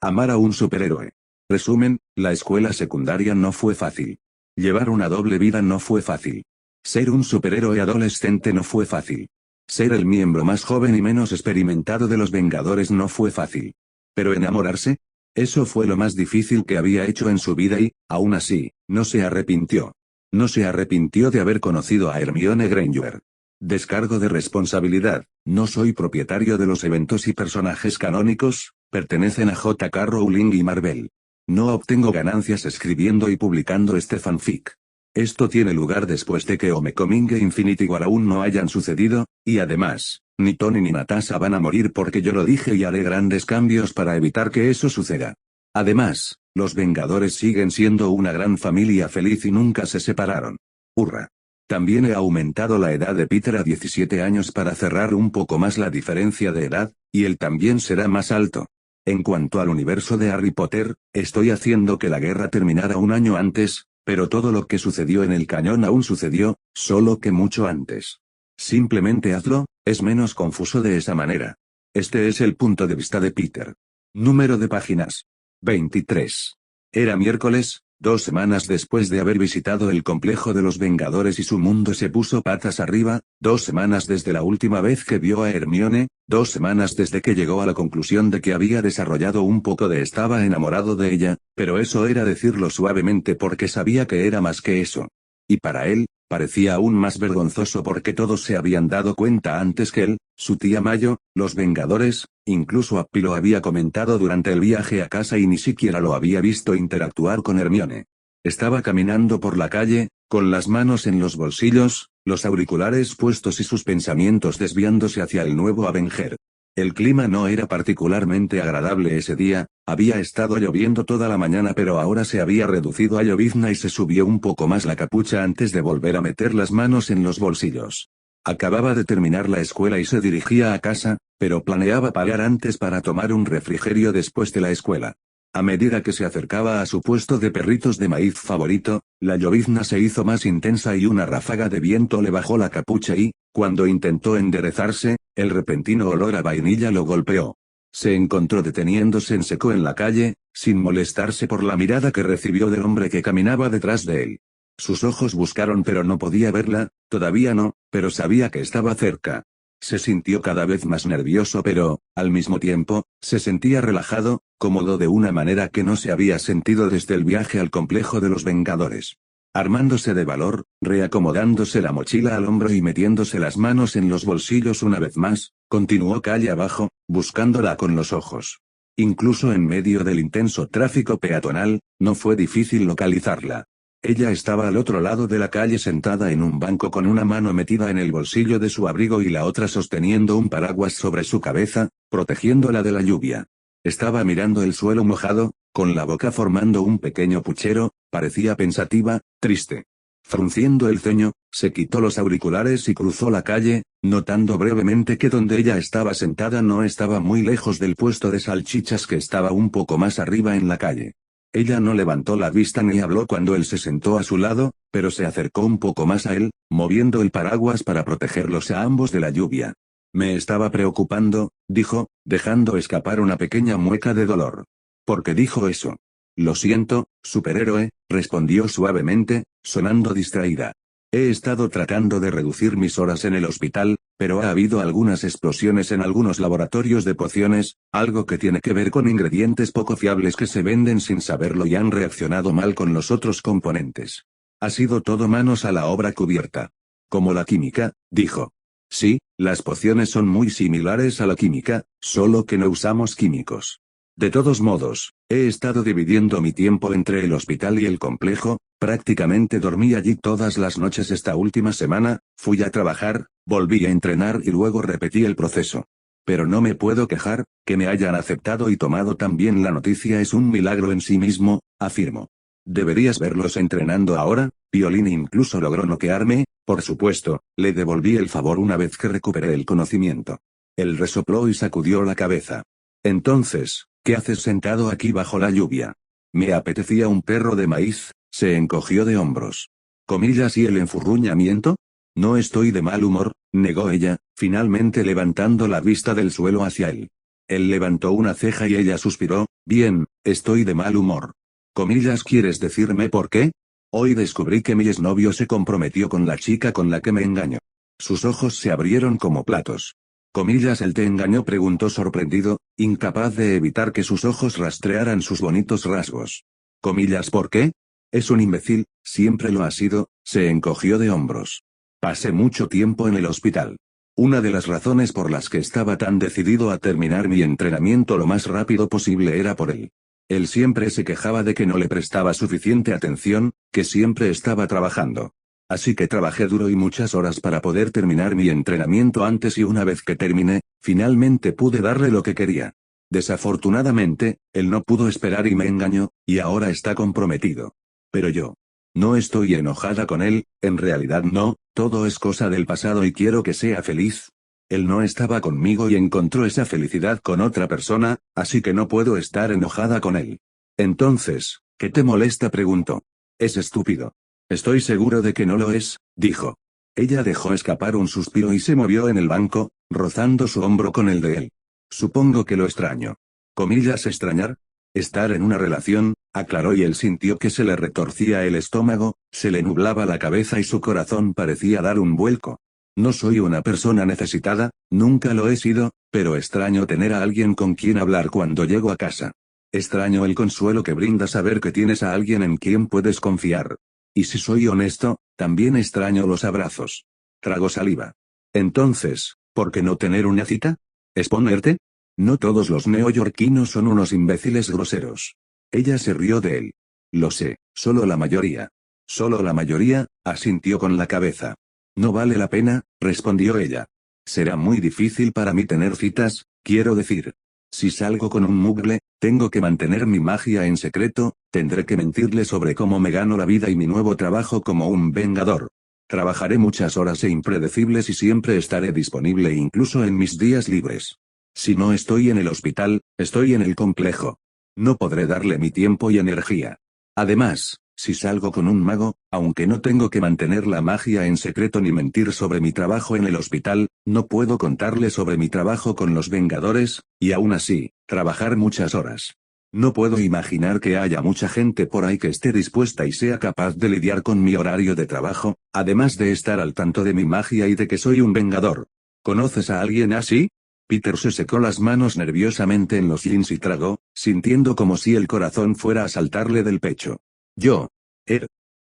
Amar a un superhéroe. Resumen, la escuela secundaria no fue fácil. Llevar una doble vida no fue fácil. Ser un superhéroe adolescente no fue fácil. Ser el miembro más joven y menos experimentado de los Vengadores no fue fácil. Pero enamorarse, eso fue lo más difícil que había hecho en su vida y, aún así, no se arrepintió. No se arrepintió de haber conocido a Hermione Granger. Descargo de responsabilidad, no soy propietario de los eventos y personajes canónicos, pertenecen a J.K. Rowling y Marvel. No obtengo ganancias escribiendo y publicando este fanfic. Esto tiene lugar después de que Homecoming e Infinity War aún no hayan sucedido, y además, ni Tony ni Natasha van a morir porque yo lo dije y haré grandes cambios para evitar que eso suceda. Además, los Vengadores siguen siendo una gran familia feliz y nunca se separaron. ¡Hurra! También he aumentado la edad de Peter a 17 años para cerrar un poco más la diferencia de edad, y él también será más alto. En cuanto al universo de Harry Potter, estoy haciendo que la guerra terminara un año antes, pero todo lo que sucedió en el cañón aún sucedió, solo que mucho antes. Simplemente hazlo, es menos confuso de esa manera. Este es el punto de vista de Peter. Número de páginas. 23. Era miércoles, 2 semanas después de haber visitado el complejo de los Vengadores y su mundo se puso patas arriba, 2 semanas desde la última vez que vio a Hermione, 2 semanas desde que llegó a la conclusión de que había desarrollado un poco de estaba enamorado de ella, pero eso era decirlo suavemente porque sabía que era más que eso. Y para él, parecía aún más vergonzoso porque todos se habían dado cuenta antes que él, su tía Mayo, los Vengadores, incluso Happy lo había comentado durante el viaje a casa y ni siquiera lo había visto interactuar con Hermione. Estaba caminando por la calle, con las manos en los bolsillos, los auriculares puestos y sus pensamientos desviándose hacia el nuevo Avenger. El clima no era particularmente agradable ese día, había estado lloviendo toda la mañana pero ahora se había reducido a llovizna y se subió un poco más la capucha antes de volver a meter las manos en los bolsillos. Acababa de terminar la escuela y se dirigía a casa, pero planeaba parar antes para tomar un refrigerio después de la escuela. A medida que se acercaba a su puesto de perritos de maíz favorito, la llovizna se hizo más intensa y una ráfaga de viento le bajó la capucha y, cuando intentó enderezarse, el repentino olor a vainilla lo golpeó. Se encontró deteniéndose en seco en la calle, sin molestarse por la mirada que recibió del hombre que caminaba detrás de él. Sus ojos buscaron pero no podía verla, todavía no, pero sabía que estaba cerca. Se sintió cada vez más nervioso pero, al mismo tiempo, se sentía relajado, cómodo de una manera que no se había sentido desde el viaje al complejo de los Vengadores. Armándose de valor, reacomodándose la mochila al hombro y metiéndose las manos en los bolsillos una vez más, continuó calle abajo, buscándola con los ojos. Incluso en medio del intenso tráfico peatonal, no fue difícil localizarla. Ella estaba al otro lado de la calle sentada en un banco con una mano metida en el bolsillo de su abrigo y la otra sosteniendo un paraguas sobre su cabeza, protegiéndola de la lluvia. Estaba mirando el suelo mojado, con la boca formando un pequeño puchero, parecía pensativa, triste. Frunciendo el ceño, se quitó los auriculares y cruzó la calle, notando brevemente que donde ella estaba sentada no estaba muy lejos del puesto de salchichas que estaba un poco más arriba en la calle. Ella no levantó la vista ni habló cuando él se sentó a su lado, pero se acercó un poco más a él, moviendo el paraguas para protegerlos a ambos de la lluvia. Me estaba preocupando, dijo, dejando escapar una pequeña mueca de dolor. ¿Por qué dijo eso? Lo siento, superhéroe, respondió suavemente, sonando distraída. He estado tratando de reducir mis horas en el hospital, pero ha habido algunas explosiones en algunos laboratorios de pociones, algo que tiene que ver con ingredientes poco fiables que se venden sin saberlo y han reaccionado mal con los otros componentes. Ha sido todo manos a la obra cubierta. Como la química, dijo. Sí, las pociones son muy similares a la química, solo que no usamos químicos. De todos modos, he estado dividiendo mi tiempo entre el hospital y el complejo, prácticamente dormí allí todas las noches esta última semana, fui a trabajar, volví a entrenar y luego repetí el proceso. Pero no me puedo quejar, que me hayan aceptado y tomado tan bien la noticia es un milagro en sí mismo, afirmo. Deberías verlos entrenando ahora, Violín incluso logró noquearme, por supuesto, le devolví el favor una vez que recuperé el conocimiento. Él resopló y sacudió la cabeza. Entonces, ¿qué haces sentado aquí bajo la lluvia? Me apetecía un perro de maíz, se encogió de hombros. ¿Comillas y el enfurruñamiento? No estoy de mal humor, negó ella, finalmente levantando la vista del suelo hacia él. Él levantó una ceja y ella suspiró, Bien, estoy de mal humor. Comillas, ¿quieres decirme por qué? Hoy descubrí que mi exnovio se comprometió con la chica con la que me engañó. Sus ojos se abrieron como platos. Comillas, ¿él te engañó?, preguntó sorprendido, incapaz de evitar que sus ojos rastrearan sus bonitos rasgos. Comillas, ¿por qué? Es un imbécil, siempre lo ha sido, se encogió de hombros. Pasé mucho tiempo en el hospital. Una de las razones por las que estaba tan decidido a terminar mi entrenamiento lo más rápido posible era por él. Él siempre se quejaba de que no le prestaba suficiente atención, que siempre estaba trabajando. Así que trabajé duro y muchas horas para poder terminar mi entrenamiento antes y una vez que terminé, finalmente pude darle lo que quería. Desafortunadamente, él no pudo esperar y me engañó, y ahora está comprometido. Pero yo no estoy enojada con él, en realidad no, todo es cosa del pasado y quiero que sea feliz. Él no estaba conmigo y encontró esa felicidad con otra persona, así que no puedo estar enojada con él. Entonces, ¿qué te molesta?, preguntó. Es estúpido. Estoy seguro de que no lo es, dijo. Ella dejó escapar un suspiro y se movió en el banco, rozando su hombro con el de él. Supongo que lo extraño. Comillas, extrañar. Estar en una relación, aclaró, y él sintió que se le retorcía el estómago, se le nublaba la cabeza y su corazón parecía dar un vuelco. No soy una persona necesitada, nunca lo he sido, pero extraño tener a alguien con quien hablar cuando llego a casa. Extraño el consuelo que brinda saber que tienes a alguien en quien puedes confiar. Y si soy honesto, también extraño los abrazos. Trago saliva. Entonces, ¿por qué no tener una cita? ¿Exponerte? No todos los neoyorquinos son unos imbéciles groseros. Ella se rió de él. Lo sé, solo la mayoría. Solo la mayoría, asintió con la cabeza. No vale la pena, respondió ella. Será muy difícil para mí tener citas, quiero decir. Si salgo con un mugle, tengo que mantener mi magia en secreto, tendré que mentirle sobre cómo me gano la vida y mi nuevo trabajo como un vengador. Trabajaré muchas horas e impredecibles y siempre estaré disponible incluso en mis días libres. Si no estoy en el hospital, estoy en el complejo. No podré darle mi tiempo y energía. Además, si salgo con un mago, aunque no tengo que mantener la magia en secreto ni mentir sobre mi trabajo en el hospital, no puedo contarle sobre mi trabajo con los Vengadores, y aún así, trabajar muchas horas. No puedo imaginar que haya mucha gente por ahí que esté dispuesta y sea capaz de lidiar con mi horario de trabajo, además de estar al tanto de mi magia y de que soy un Vengador. ¿Conoces a alguien así? Peter se secó las manos nerviosamente en los jeans y tragó, sintiendo como si el corazón fuera a saltarle del pecho. Yo.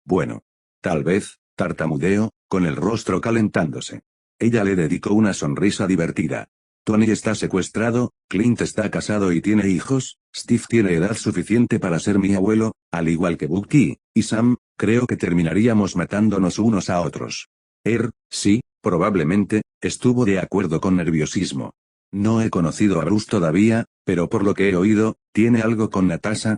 Bueno. Tal vez, tartamudeó, con el rostro calentándose. Ella le dedicó una sonrisa divertida. Tony está secuestrado, Clint está casado y tiene hijos, Steve tiene edad suficiente para ser mi abuelo, al igual que Bucky, y Sam, creo que terminaríamos matándonos unos a otros. Sí, probablemente, estuvo de acuerdo con nerviosismo. No he conocido a Bruce todavía, pero por lo que he oído, tiene algo con Natasha.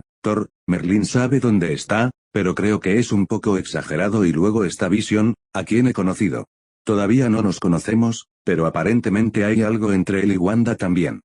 Merlin sabe dónde está, pero creo que es un poco exagerado, y luego está Vision, a quien he conocido. Todavía no nos conocemos, pero aparentemente hay algo entre él y Wanda también.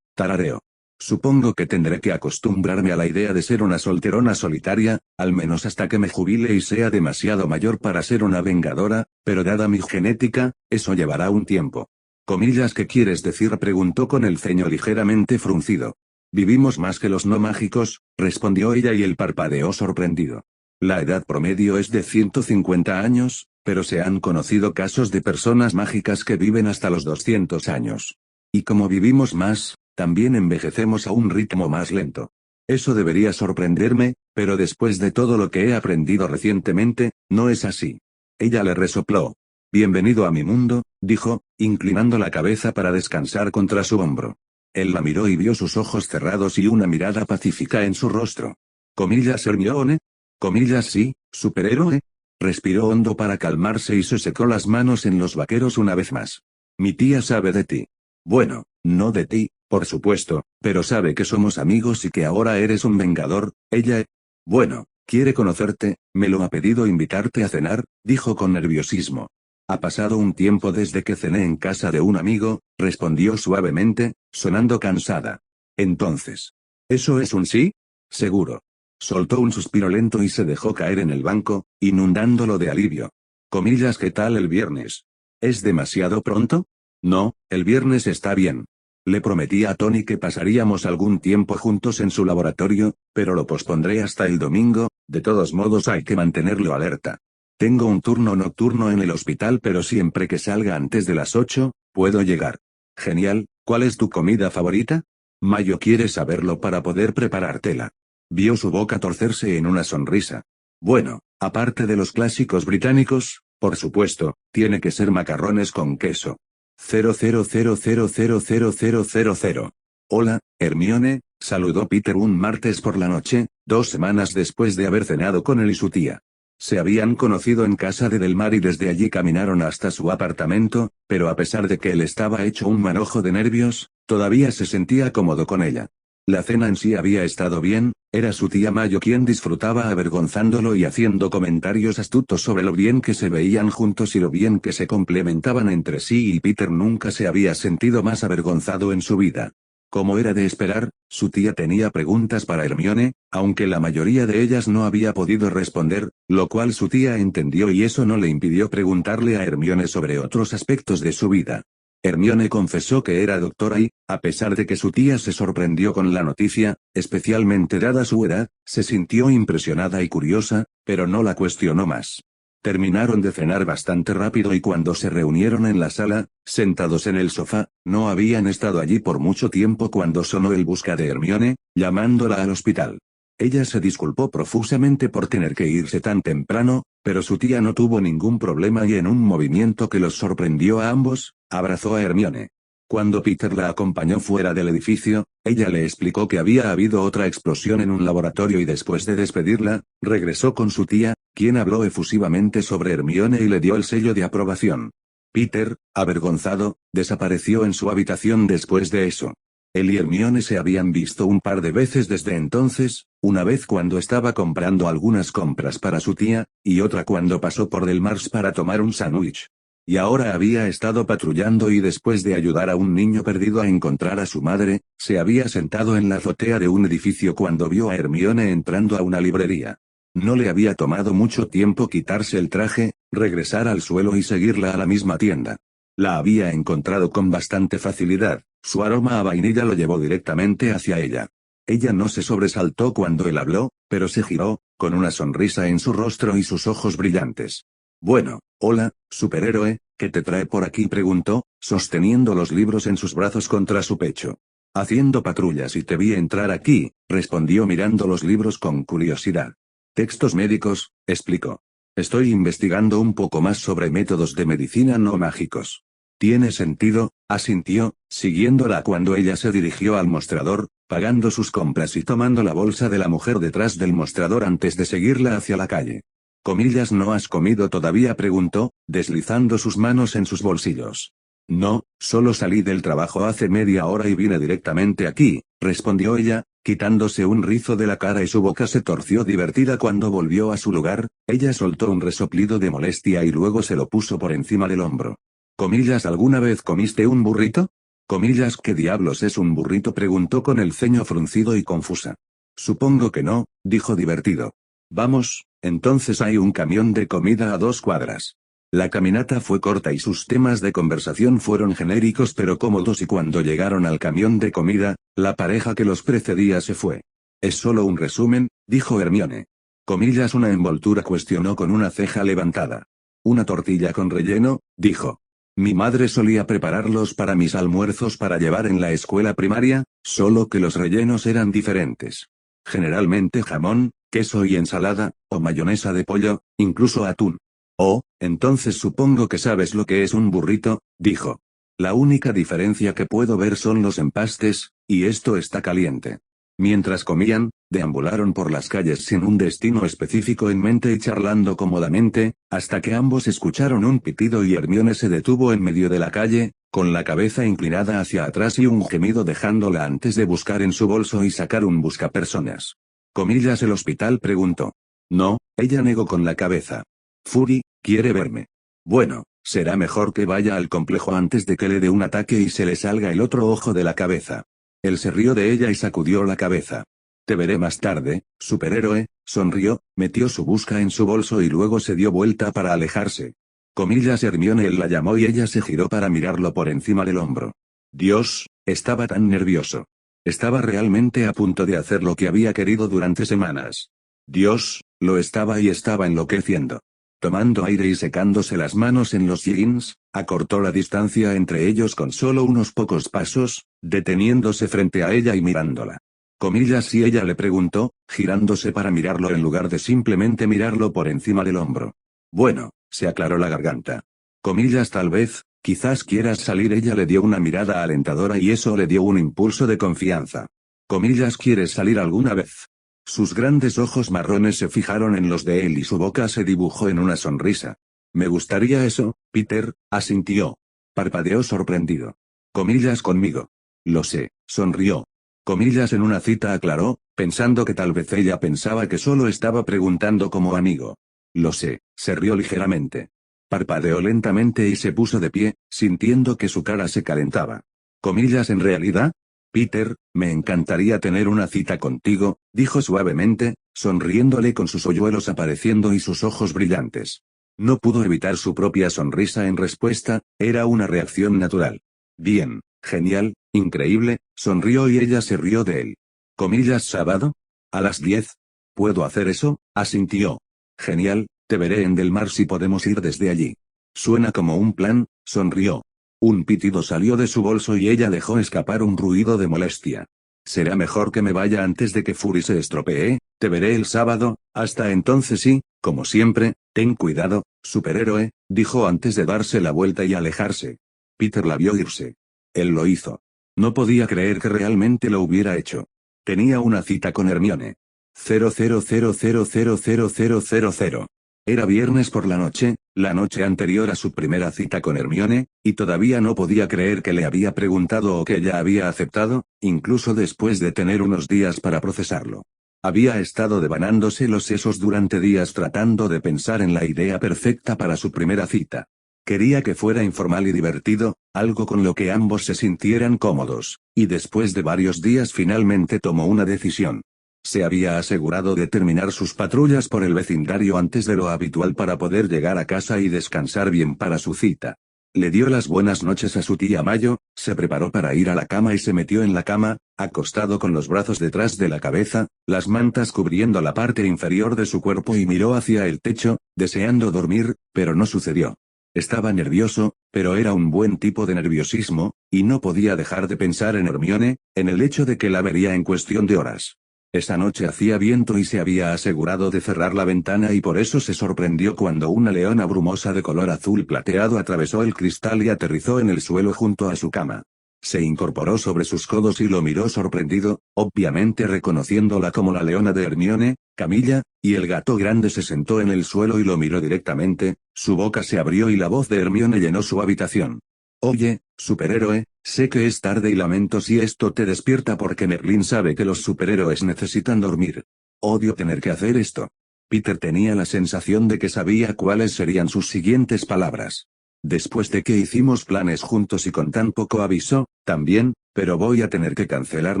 Tarareo. Supongo que tendré que acostumbrarme a la idea de ser una solterona solitaria, al menos hasta que me jubile y sea demasiado mayor para ser una vengadora, pero dada mi genética, eso llevará un tiempo. Comillas, ¿qué quieres decir?, preguntó con el ceño ligeramente fruncido. Vivimos más que los no mágicos, respondió ella, y él parpadeó sorprendido. La edad promedio es de 150 años, pero se han conocido casos de personas mágicas que viven hasta los 200 años. Y como vivimos más, también envejecemos a un ritmo más lento. Eso debería sorprenderme, pero después de todo lo que he aprendido recientemente, no es así. Ella le resopló. Bienvenido a mi mundo, dijo, inclinando la cabeza para descansar contra su hombro. Él la miró y vio sus ojos cerrados y una mirada pacífica en su rostro. Comillas, Hermione. Comillas, sí, superhéroe. Respiró hondo para calmarse y se secó las manos en los vaqueros una vez más. Mi tía sabe de ti. Bueno, no de ti, por supuesto, pero sabe que somos amigos y que ahora eres un vengador. Ella. Bueno, quiere conocerte, me lo ha pedido invitarte a cenar, dijo con nerviosismo. Ha pasado un tiempo desde que cené en casa de un amigo, respondió suavemente, sonando cansada. Entonces. ¿Eso es un sí? Seguro. Soltó un suspiro lento y se dejó caer en el banco, inundándolo de alivio. Comillas, ¿qué tal el viernes? ¿Es demasiado pronto? No, el viernes está bien. Le prometí a Tony que pasaríamos algún tiempo juntos en su laboratorio, pero lo pospondré hasta el domingo, de todos modos hay que mantenerlo alerta. Tengo un turno nocturno en el hospital, pero siempre que salga antes de las 8, puedo llegar. Genial, ¿cuál es tu comida favorita? Mayo quiere saberlo para poder preparártela. Vio su boca torcerse en una sonrisa. Bueno, aparte de los clásicos británicos, por supuesto, tiene que ser macarrones con queso. 00000000. Hola, Hermione, saludó Peter un martes por la noche, 2 semanas después de haber cenado con él y su tía. Se habían conocido en casa de Del Mar y desde allí caminaron hasta su apartamento, pero a pesar de que él estaba hecho un manojo de nervios, todavía se sentía cómodo con ella. La cena en sí había estado bien, era su tía Mayo quien disfrutaba avergonzándolo y haciendo comentarios astutos sobre lo bien que se veían juntos y lo bien que se complementaban entre sí, y Peter nunca se había sentido más avergonzado en su vida. Como era de esperar, su tía tenía preguntas para Hermione, aunque la mayoría de ellas no había podido responder, lo cual su tía entendió y eso no le impidió preguntarle a Hermione sobre otros aspectos de su vida. Hermione confesó que era doctora y, a pesar de que su tía se sorprendió con la noticia, especialmente dada su edad, se sintió impresionada y curiosa, pero no la cuestionó más. Terminaron de cenar bastante rápido y cuando se reunieron en la sala, sentados en el sofá, no habían estado allí por mucho tiempo cuando sonó el busca de Hermione, llamándola al hospital. Ella se disculpó profusamente por tener que irse tan temprano, pero su tía no tuvo ningún problema y en un movimiento que los sorprendió a ambos, abrazó a Hermione. Cuando Peter la acompañó fuera del edificio, ella le explicó que había habido otra explosión en un laboratorio y después de despedirla, regresó con su tía, quien habló efusivamente sobre Hermione y le dio el sello de aprobación. Peter, avergonzado, desapareció en su habitación después de eso. Él y Hermione se habían visto un par de veces desde entonces, una vez cuando estaba comprando algunas compras para su tía, y otra cuando pasó por Del Mars para tomar un sándwich. Y ahora había estado patrullando y después de ayudar a un niño perdido a encontrar a su madre, se había sentado en la azotea de un edificio cuando vio a Hermione entrando a una librería. No le había tomado mucho tiempo quitarse el traje, regresar al suelo y seguirla a la misma tienda. La había encontrado con bastante facilidad, su aroma a vainilla lo llevó directamente hacia ella. Ella no se sobresaltó cuando él habló, pero se giró, con una sonrisa en su rostro y sus ojos brillantes. Bueno, hola, superhéroe, ¿qué te trae por aquí?, preguntó, sosteniendo los libros en sus brazos contra su pecho. Haciendo patrullas y te vi entrar aquí, respondió mirando los libros con curiosidad. Textos médicos, explicó. Estoy investigando un poco más sobre métodos de medicina no mágicos. Tiene sentido, asintió, siguiéndola cuando ella se dirigió al mostrador, pagando sus compras y tomando la bolsa de la mujer detrás del mostrador antes de seguirla hacia la calle. Comillas, ¿no has comido todavía?, preguntó, deslizando sus manos en sus bolsillos. No, solo salí del trabajo hace media hora y vine directamente aquí, respondió ella, quitándose un rizo de la cara y su boca se torció divertida cuando volvió a su lugar. Ella soltó un resoplido de molestia y luego se lo puso por encima del hombro. Comillas, ¿alguna vez comiste un burrito? Comillas, ¿qué diablos es un burrito?, preguntó con el ceño fruncido y confusa. Supongo que no, dijo divertido. Vamos, entonces hay un camión de comida a 2 cuadras. La caminata fue corta y sus temas de conversación fueron genéricos pero cómodos y cuando llegaron al camión de comida, la pareja que los precedía se fue. Es solo un resumen, dijo Hermione. Comillas, una envoltura, cuestionó con una ceja levantada. Una tortilla con relleno, dijo. Mi madre solía prepararlos para mis almuerzos para llevar en la escuela primaria, solo que los rellenos eran diferentes. Generalmente jamón, queso y ensalada, o mayonesa de pollo, incluso atún. Oh, entonces supongo que sabes lo que es un burrito, dijo. La única diferencia que puedo ver son los empastes, y esto está caliente. Mientras comían, deambularon por las calles sin un destino específico en mente y charlando cómodamente, hasta que ambos escucharon un pitido y Hermione se detuvo en medio de la calle, con la cabeza inclinada hacia atrás y un gemido dejándola antes de buscar en su bolso y sacar un buscapersonas. Comillas, ¿el hospital?, preguntó. No, ella negó con la cabeza. Fury, quiere verme. Bueno, será mejor que vaya al complejo antes de que le dé un ataque y se le salga el otro ojo de la cabeza. Él se rió de ella y sacudió la cabeza. Te veré más tarde, superhéroe, sonrió, metió su busca en su bolso y luego se dio vuelta para alejarse. Comillas, Hermione, él la llamó y ella se giró para mirarlo por encima del hombro. Dios, Estaba tan nervioso. Estaba realmente a punto de hacer lo que había querido durante semanas. Dios, lo estaba y estaba enloqueciendo. Tomando aire y secándose las manos en los jeans, acortó la distancia entre ellos con solo unos pocos pasos, deteniéndose frente a ella y mirándola. Comillas, y ella le preguntó, girándose para mirarlo en lugar de simplemente mirarlo por encima del hombro. Bueno, se aclaró la garganta. Comillas, tal vez, quizás quieras salir. Ella le dio una mirada alentadora y eso le dio un impulso de confianza. Comillas, ¿quieres salir alguna vez? Sus grandes ojos marrones se fijaron en los de él y su boca se dibujó en una sonrisa. Me gustaría eso, Peter, asintió. Parpadeó sorprendido. Comillas, conmigo. Lo sé, sonrió. Comillas, en una cita, aclaró, pensando que tal vez ella pensaba que solo estaba preguntando como amigo. Lo sé, se rió ligeramente. Parpadeó lentamente y se puso de pie, sintiendo que su cara se calentaba. Comillas, en realidad, Peter, me encantaría tener una cita contigo, dijo suavemente, sonriéndole con sus hoyuelos apareciendo y sus ojos brillantes. No pudo evitar su propia sonrisa en respuesta, era una reacción natural. Bien, genial, increíble, sonrió y ella se rió de él. Comillas, ¿sábado? A las 10. ¿Puedo hacer eso? Asintió. Genial, te veré en Del Mar si podemos ir desde allí. Suena como un plan, sonrió. Un pitido salió de su bolso y ella dejó escapar un ruido de molestia. Será mejor que me vaya antes de que Fury se estropee, te veré el sábado, hasta entonces y, como siempre, ten cuidado, superhéroe, dijo antes de darse la vuelta y alejarse. Peter la vio irse. Él lo hizo. No podía creer que realmente lo hubiera hecho. Tenía una cita con Hermione. 00000000. Era viernes por la noche anterior a su primera cita con Hermione, y todavía no podía creer que le había preguntado o que ella había aceptado, incluso después de tener unos días para procesarlo. Había estado devanándose los sesos durante días tratando de pensar en la idea perfecta para su primera cita. Quería que fuera informal y divertido, algo con lo que ambos se sintieran cómodos, y después de varios días finalmente tomó una decisión. Se había asegurado de terminar sus patrullas por el vecindario antes de lo habitual para poder llegar a casa y descansar bien para su cita. Le dio las buenas noches a su tía Mayo, se preparó para ir a la cama y se metió en la cama, acostado con los brazos detrás de la cabeza, las mantas cubriendo la parte inferior de su cuerpo y miró hacia el techo, deseando dormir, pero no sucedió. Estaba nervioso, pero era un buen tipo de nerviosismo, y no podía dejar de pensar en Hermione, en el hecho de que la vería en cuestión de horas. Esa noche hacía viento y se había asegurado de cerrar la ventana y por eso se sorprendió cuando una leona brumosa de color azul plateado atravesó el cristal y aterrizó en el suelo junto a su cama. Se incorporó sobre sus codos y lo miró sorprendido, obviamente reconociéndola como la leona de Hermione, Camilla, y el gato grande se sentó en el suelo y lo miró directamente, su boca se abrió y la voz de Hermione llenó su habitación. Oye, superhéroe, sé que es tarde y lamento si esto te despierta porque Merlín sabe que los superhéroes necesitan dormir. Odio tener que hacer esto. Peter tenía la sensación de que sabía cuáles serían sus siguientes palabras. Después de que hicimos planes juntos y con tan poco aviso, también, pero voy a tener que cancelar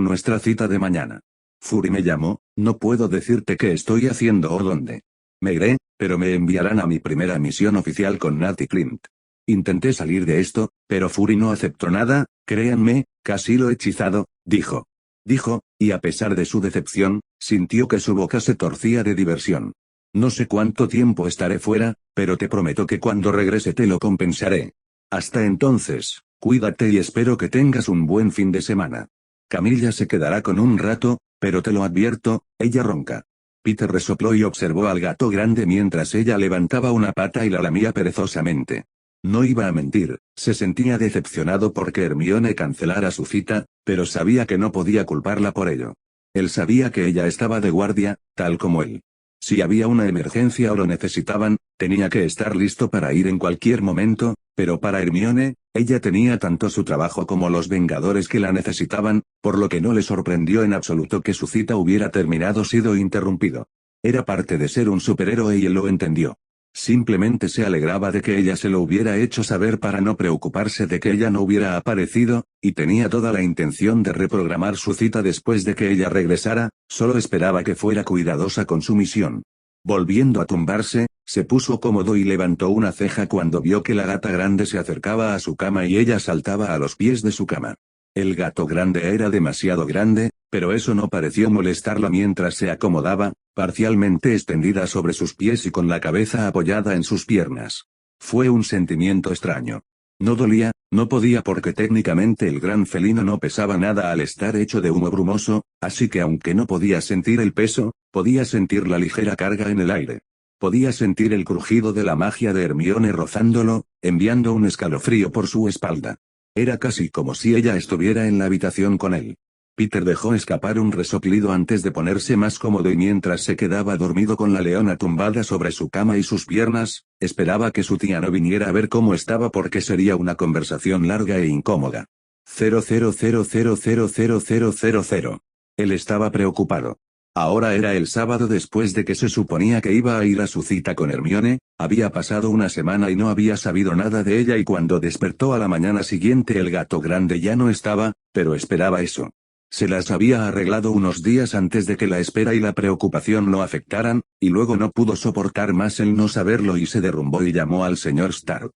nuestra cita de mañana. Fury me llamó, no puedo decirte qué estoy haciendo o dónde. Me iré, pero me enviarán a mi primera misión oficial con Nat y Clint. Intenté salir de esto, pero Fury no aceptó nada, créanme, casi lo he hechizado, dijo. Dijo, y a pesar de su decepción, sintió que su boca se torcía de diversión. No sé cuánto tiempo estaré fuera, pero te prometo que cuando regrese te lo compensaré. Hasta entonces, cuídate y espero que tengas un buen fin de semana. Camilla se quedará con un rato, pero te lo advierto, ella ronca. Peter resopló y observó al gato grande mientras ella levantaba una pata y la lamía perezosamente. No iba a mentir, se sentía decepcionado porque Hermione cancelara su cita, pero sabía que no podía culparla por ello. Él sabía que ella estaba de guardia, tal como él. Si había una emergencia o lo necesitaban, tenía que estar listo para ir en cualquier momento, pero para Hermione, ella tenía tanto su trabajo como los Vengadores que la necesitaban, por lo que no le sorprendió en absoluto que su cita hubiera sido interrumpido. Era parte de ser un superhéroe y él lo entendió. Simplemente se alegraba de que ella se lo hubiera hecho saber para no preocuparse de que ella no hubiera aparecido, y tenía toda la intención de reprogramar su cita después de que ella regresara, solo esperaba que fuera cuidadosa con su misión. Volviendo a tumbarse, se puso cómodo y levantó una ceja cuando vio que la gata grande se acercaba a su cama y ella saltaba a los pies de su cama. El gato grande era demasiado grande, pero eso no pareció molestarla mientras se acomodaba, parcialmente extendida sobre sus pies y con la cabeza apoyada en sus piernas. Fue un sentimiento extraño. No dolía, no podía porque técnicamente el gran felino no pesaba nada al estar hecho de humo brumoso, así que aunque no podía sentir el peso, podía sentir la ligera carga en el aire. Podía sentir el crujido de la magia de Hermione rozándolo, enviando un escalofrío por su espalda. Era casi como si ella estuviera en la habitación con él. Peter dejó escapar un resoplido antes de ponerse más cómodo y mientras se quedaba dormido con la leona tumbada sobre su cama y sus piernas, esperaba que su tía no viniera a ver cómo estaba porque sería una conversación larga e incómoda. 00000000. Él estaba preocupado. Ahora era el sábado después de que se suponía que iba a ir a su cita con Hermione, había pasado una semana y no había sabido nada de ella y cuando despertó a la mañana siguiente el gato grande ya no estaba, pero esperaba eso. Se las había arreglado unos días antes de que la espera y la preocupación lo afectaran, y luego no pudo soportar más el no saberlo y se derrumbó y llamó al señor Stark.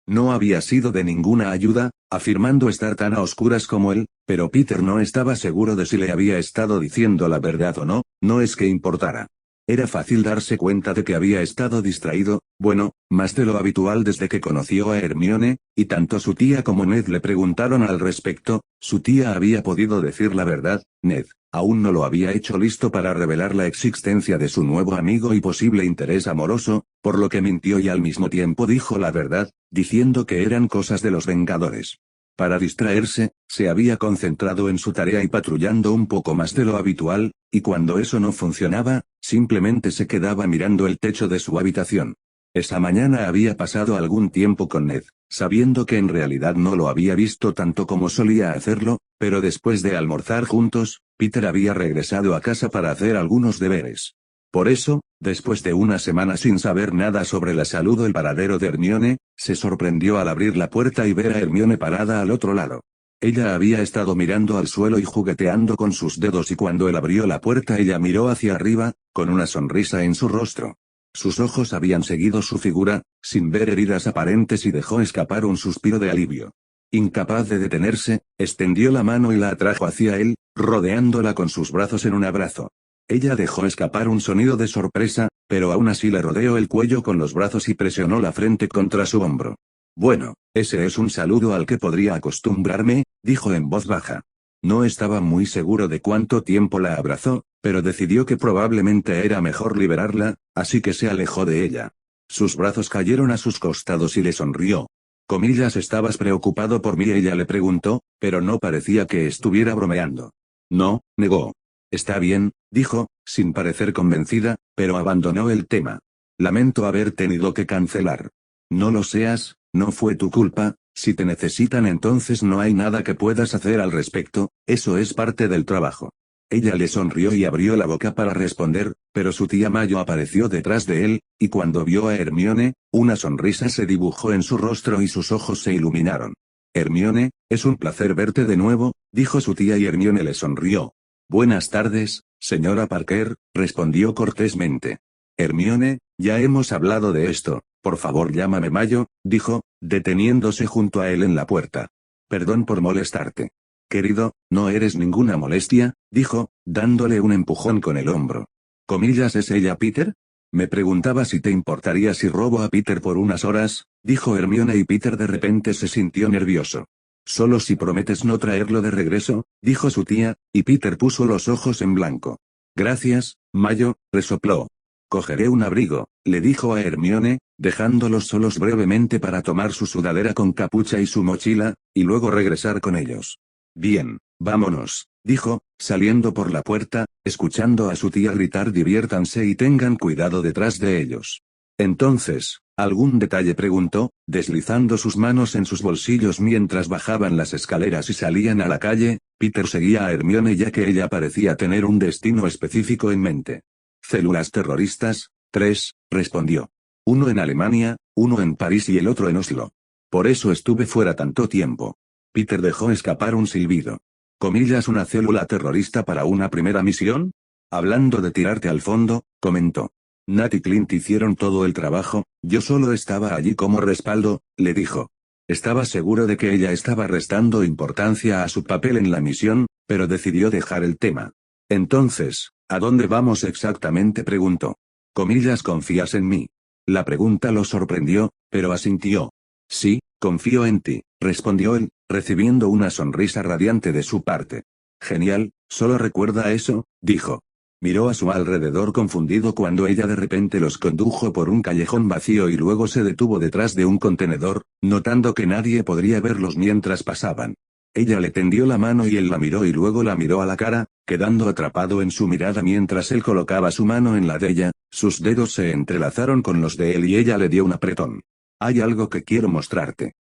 No había sido de ninguna ayuda, afirmando estar tan a oscuras como él, pero Peter no estaba seguro de si le había estado diciendo la verdad o no, no es que importara. Era fácil darse cuenta de que había estado distraído, bueno, más de lo habitual desde que conoció a Hermione, y tanto su tía como Ned le preguntaron al respecto. Su tía había podido decir la verdad, Ned aún no lo había hecho listo para revelar la existencia de su nuevo amigo y posible interés amoroso, por lo que mintió y al mismo tiempo dijo la verdad, diciendo que eran cosas de los Vengadores. Para distraerse, se había concentrado en su tarea y patrullando un poco más de lo habitual, y cuando eso no funcionaba, simplemente se quedaba mirando el techo de su habitación. Esa mañana había pasado algún tiempo con Ned, sabiendo que en realidad no lo había visto tanto como solía hacerlo, pero después de almorzar juntos, Peter había regresado a casa para hacer algunos deberes. Por eso, después de una semana sin saber nada sobre la salud o el paradero de Hermione, se sorprendió al abrir la puerta y ver a Hermione parada al otro lado. Ella había estado mirando al suelo y jugueteando con sus dedos y cuando él abrió la puerta ella miró hacia arriba, con una sonrisa en su rostro. Sus ojos habían seguido su figura, sin ver heridas aparentes y dejó escapar un suspiro de alivio. Incapaz de detenerse, extendió la mano y la atrajo hacia él, rodeándola con sus brazos en un abrazo. Ella dejó escapar un sonido de sorpresa, pero aún así le rodeó el cuello con los brazos y presionó la frente contra su hombro. Bueno, ese es un saludo al que podría acostumbrarme, dijo en voz baja. No estaba muy seguro de cuánto tiempo la abrazó, pero decidió que probablemente era mejor liberarla, así que se alejó de ella. Sus brazos cayeron a sus costados y le sonrió. Comillas, ¿estabas preocupado por mí? Ella le preguntó, pero no parecía que estuviera bromeando. No, negó. Está bien, dijo, sin parecer convencida, pero abandonó el tema. Lamento haber tenido que cancelar. No lo seas, no fue tu culpa. Si te necesitan entonces no hay nada que puedas hacer al respecto, eso es parte del trabajo. Ella le sonrió y abrió la boca para responder, pero su tía Mayo apareció detrás de él, y cuando vio a Hermione, una sonrisa se dibujó en su rostro y sus ojos se iluminaron. Hermione, es un placer verte de nuevo, dijo su tía y Hermione le sonrió. Buenas tardes, señora Parker, respondió cortésmente. Hermione, ya hemos hablado de esto, por favor llámame Mayo, dijo, deteniéndose junto a él en la puerta. Perdón por molestarte. Querido, no eres ninguna molestia, dijo, dándole un empujón con el hombro. Comillas, ¿es ella Peter? Me preguntaba si te importaría si robo a Peter por unas horas, dijo Hermione y Peter de repente se sintió nervioso. Solo si prometes no traerlo de regreso, dijo su tía, y Peter puso los ojos en blanco. Gracias, Mayo, resopló. Cogeré un abrigo, le dijo a Hermione, dejándolos solos brevemente para tomar su sudadera con capucha y su mochila, y luego regresar con ellos. Bien, vámonos, dijo, saliendo por la puerta, escuchando a su tía gritar diviértanse y tengan cuidado detrás de ellos. Entonces, ¿algún detalle? Preguntó, deslizando sus manos en sus bolsillos mientras bajaban las escaleras y salían a la calle. Peter seguía a Hermione ya que ella parecía tener un destino específico en mente. Células terroristas, 3, respondió. Uno en Alemania, uno en París y el otro en Oslo. Por eso estuve fuera tanto tiempo. Peter dejó escapar un silbido. Comillas, ¿una célula terrorista para una primera misión? Hablando de tirarte al fondo, comentó. Nat y Clint hicieron todo el trabajo, yo solo estaba allí como respaldo, le dijo. Estaba seguro de que ella estaba restando importancia a su papel en la misión, pero decidió dejar el tema. Entonces, ¿a dónde vamos exactamente?, preguntó. ¿Confías en mí? La pregunta lo sorprendió, pero asintió. Sí, confío en ti, respondió él, recibiendo una sonrisa radiante de su parte. Genial, solo recuerda eso, dijo. Miró a su alrededor confundido cuando ella de repente los condujo por un callejón vacío y luego se detuvo detrás de un contenedor, notando que nadie podría verlos mientras pasaban. Ella le tendió la mano y él la miró y luego la miró a la cara, quedando atrapado en su mirada mientras él colocaba su mano en la de ella, sus dedos se entrelazaron con los de él y ella le dio un apretón. Hay algo que quiero mostrarte.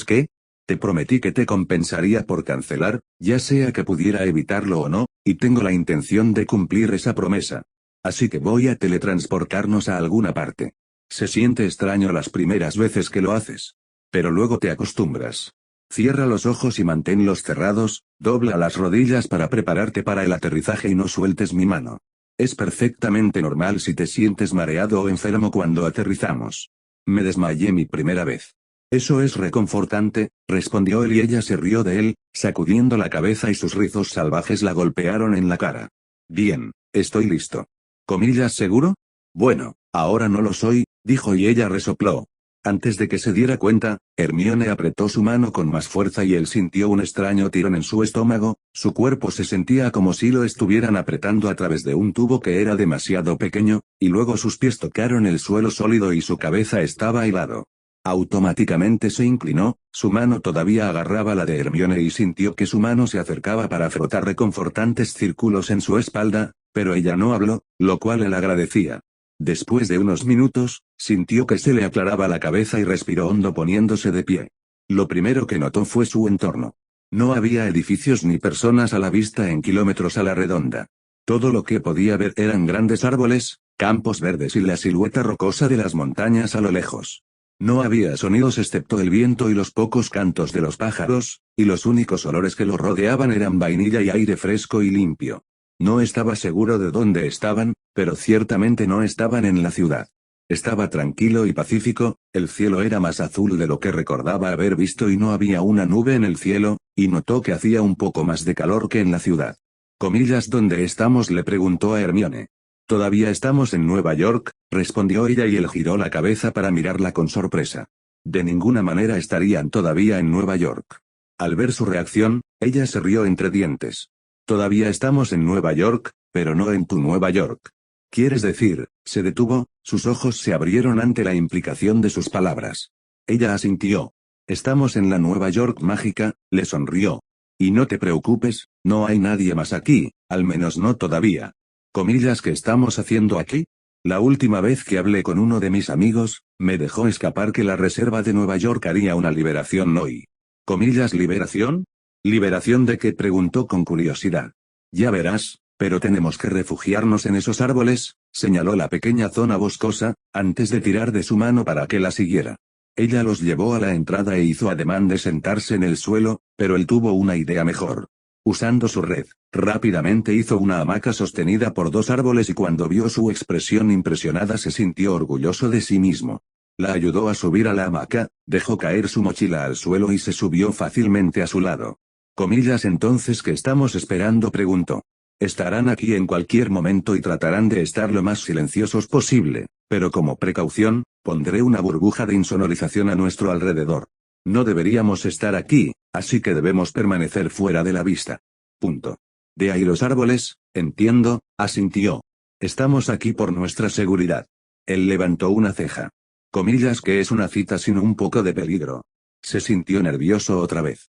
¿Qué? Te prometí que te compensaría por cancelar, ya sea que pudiera evitarlo o no, y tengo la intención de cumplir esa promesa. Así que voy a teletransportarnos a alguna parte. Se siente extraño las primeras veces que lo haces. Pero luego te acostumbras. Cierra los ojos y manténlos cerrados, dobla las rodillas para prepararte para el aterrizaje y no sueltes mi mano. Es perfectamente normal si te sientes mareado o enfermo cuando aterrizamos. Me desmayé mi primera vez. Eso es reconfortante, respondió él y ella se rió de él, sacudiendo la cabeza y sus rizos salvajes la golpearon en la cara. Bien, estoy listo. ¿Seguro? Bueno, ahora no lo soy, dijo y ella resopló. Antes de que se diera cuenta, Hermione apretó su mano con más fuerza y él sintió un extraño tirón en su estómago, su cuerpo se sentía como si lo estuvieran apretando a través de un tubo que era demasiado pequeño, y luego sus pies tocaron el suelo sólido y su cabeza estaba helado. Automáticamente se inclinó, su mano todavía agarraba la de Hermione y sintió que su mano se acercaba para frotar reconfortantes círculos en su espalda, pero ella no habló, lo cual él agradecía. Después de unos minutos, sintió que se le aclaraba la cabeza y respiró hondo poniéndose de pie. Lo primero que notó fue su entorno. No había edificios ni personas a la vista en kilómetros a la redonda. Todo lo que podía ver eran grandes árboles, campos verdes y la silueta rocosa de las montañas a lo lejos. No había sonidos excepto el viento y los pocos cantos de los pájaros, y los únicos olores que lo rodeaban eran vainilla y aire fresco y limpio. No estaba seguro de dónde estaban, pero ciertamente no estaban en la ciudad. Estaba tranquilo y pacífico, el cielo era más azul de lo que recordaba haber visto y no había una nube en el cielo, y notó que hacía un poco más de calor que en la ciudad. ¿Dónde estamos?, le preguntó a Hermione. Todavía estamos en Nueva York, respondió ella y él giró la cabeza para mirarla con sorpresa. De ninguna manera estarían todavía en Nueva York. Al ver su reacción, ella se rió entre dientes. Todavía estamos en Nueva York, pero no en tu Nueva York. ¿Quieres decir? Se detuvo, sus ojos se abrieron ante la implicación de sus palabras. Ella asintió. Estamos en la Nueva York mágica, le sonrió. Y no te preocupes, no hay nadie más aquí, al menos no todavía. ¿Qué estamos haciendo aquí? La última vez que hablé con uno de mis amigos, me dejó escapar que la Reserva de Nueva York haría una liberación hoy. ¿Liberación? ¿Liberación de qué?, preguntó con curiosidad. Ya verás, pero tenemos que refugiarnos en esos árboles, señaló la pequeña zona boscosa, antes de tirar de su mano para que la siguiera. Ella los llevó a la entrada e hizo ademán de sentarse en el suelo, pero él tuvo una idea mejor. Usando su red, rápidamente hizo una hamaca sostenida por dos árboles y cuando vio su expresión impresionada se sintió orgulloso de sí mismo. La ayudó a subir a la hamaca, dejó caer su mochila al suelo y se subió fácilmente a su lado. Entonces, ¿qué estamos esperando?, preguntó. Estarán aquí en cualquier momento y tratarán de estar lo más silenciosos posible, pero como precaución, pondré una burbuja de insonorización a nuestro alrededor. No deberíamos estar aquí, así que debemos permanecer fuera de la vista. Punto. De ahí los árboles, entiendo, asintió. Estamos aquí por nuestra seguridad. Él levantó una ceja. ¿Que es una cita sin un poco de peligro? Se sintió nervioso otra vez.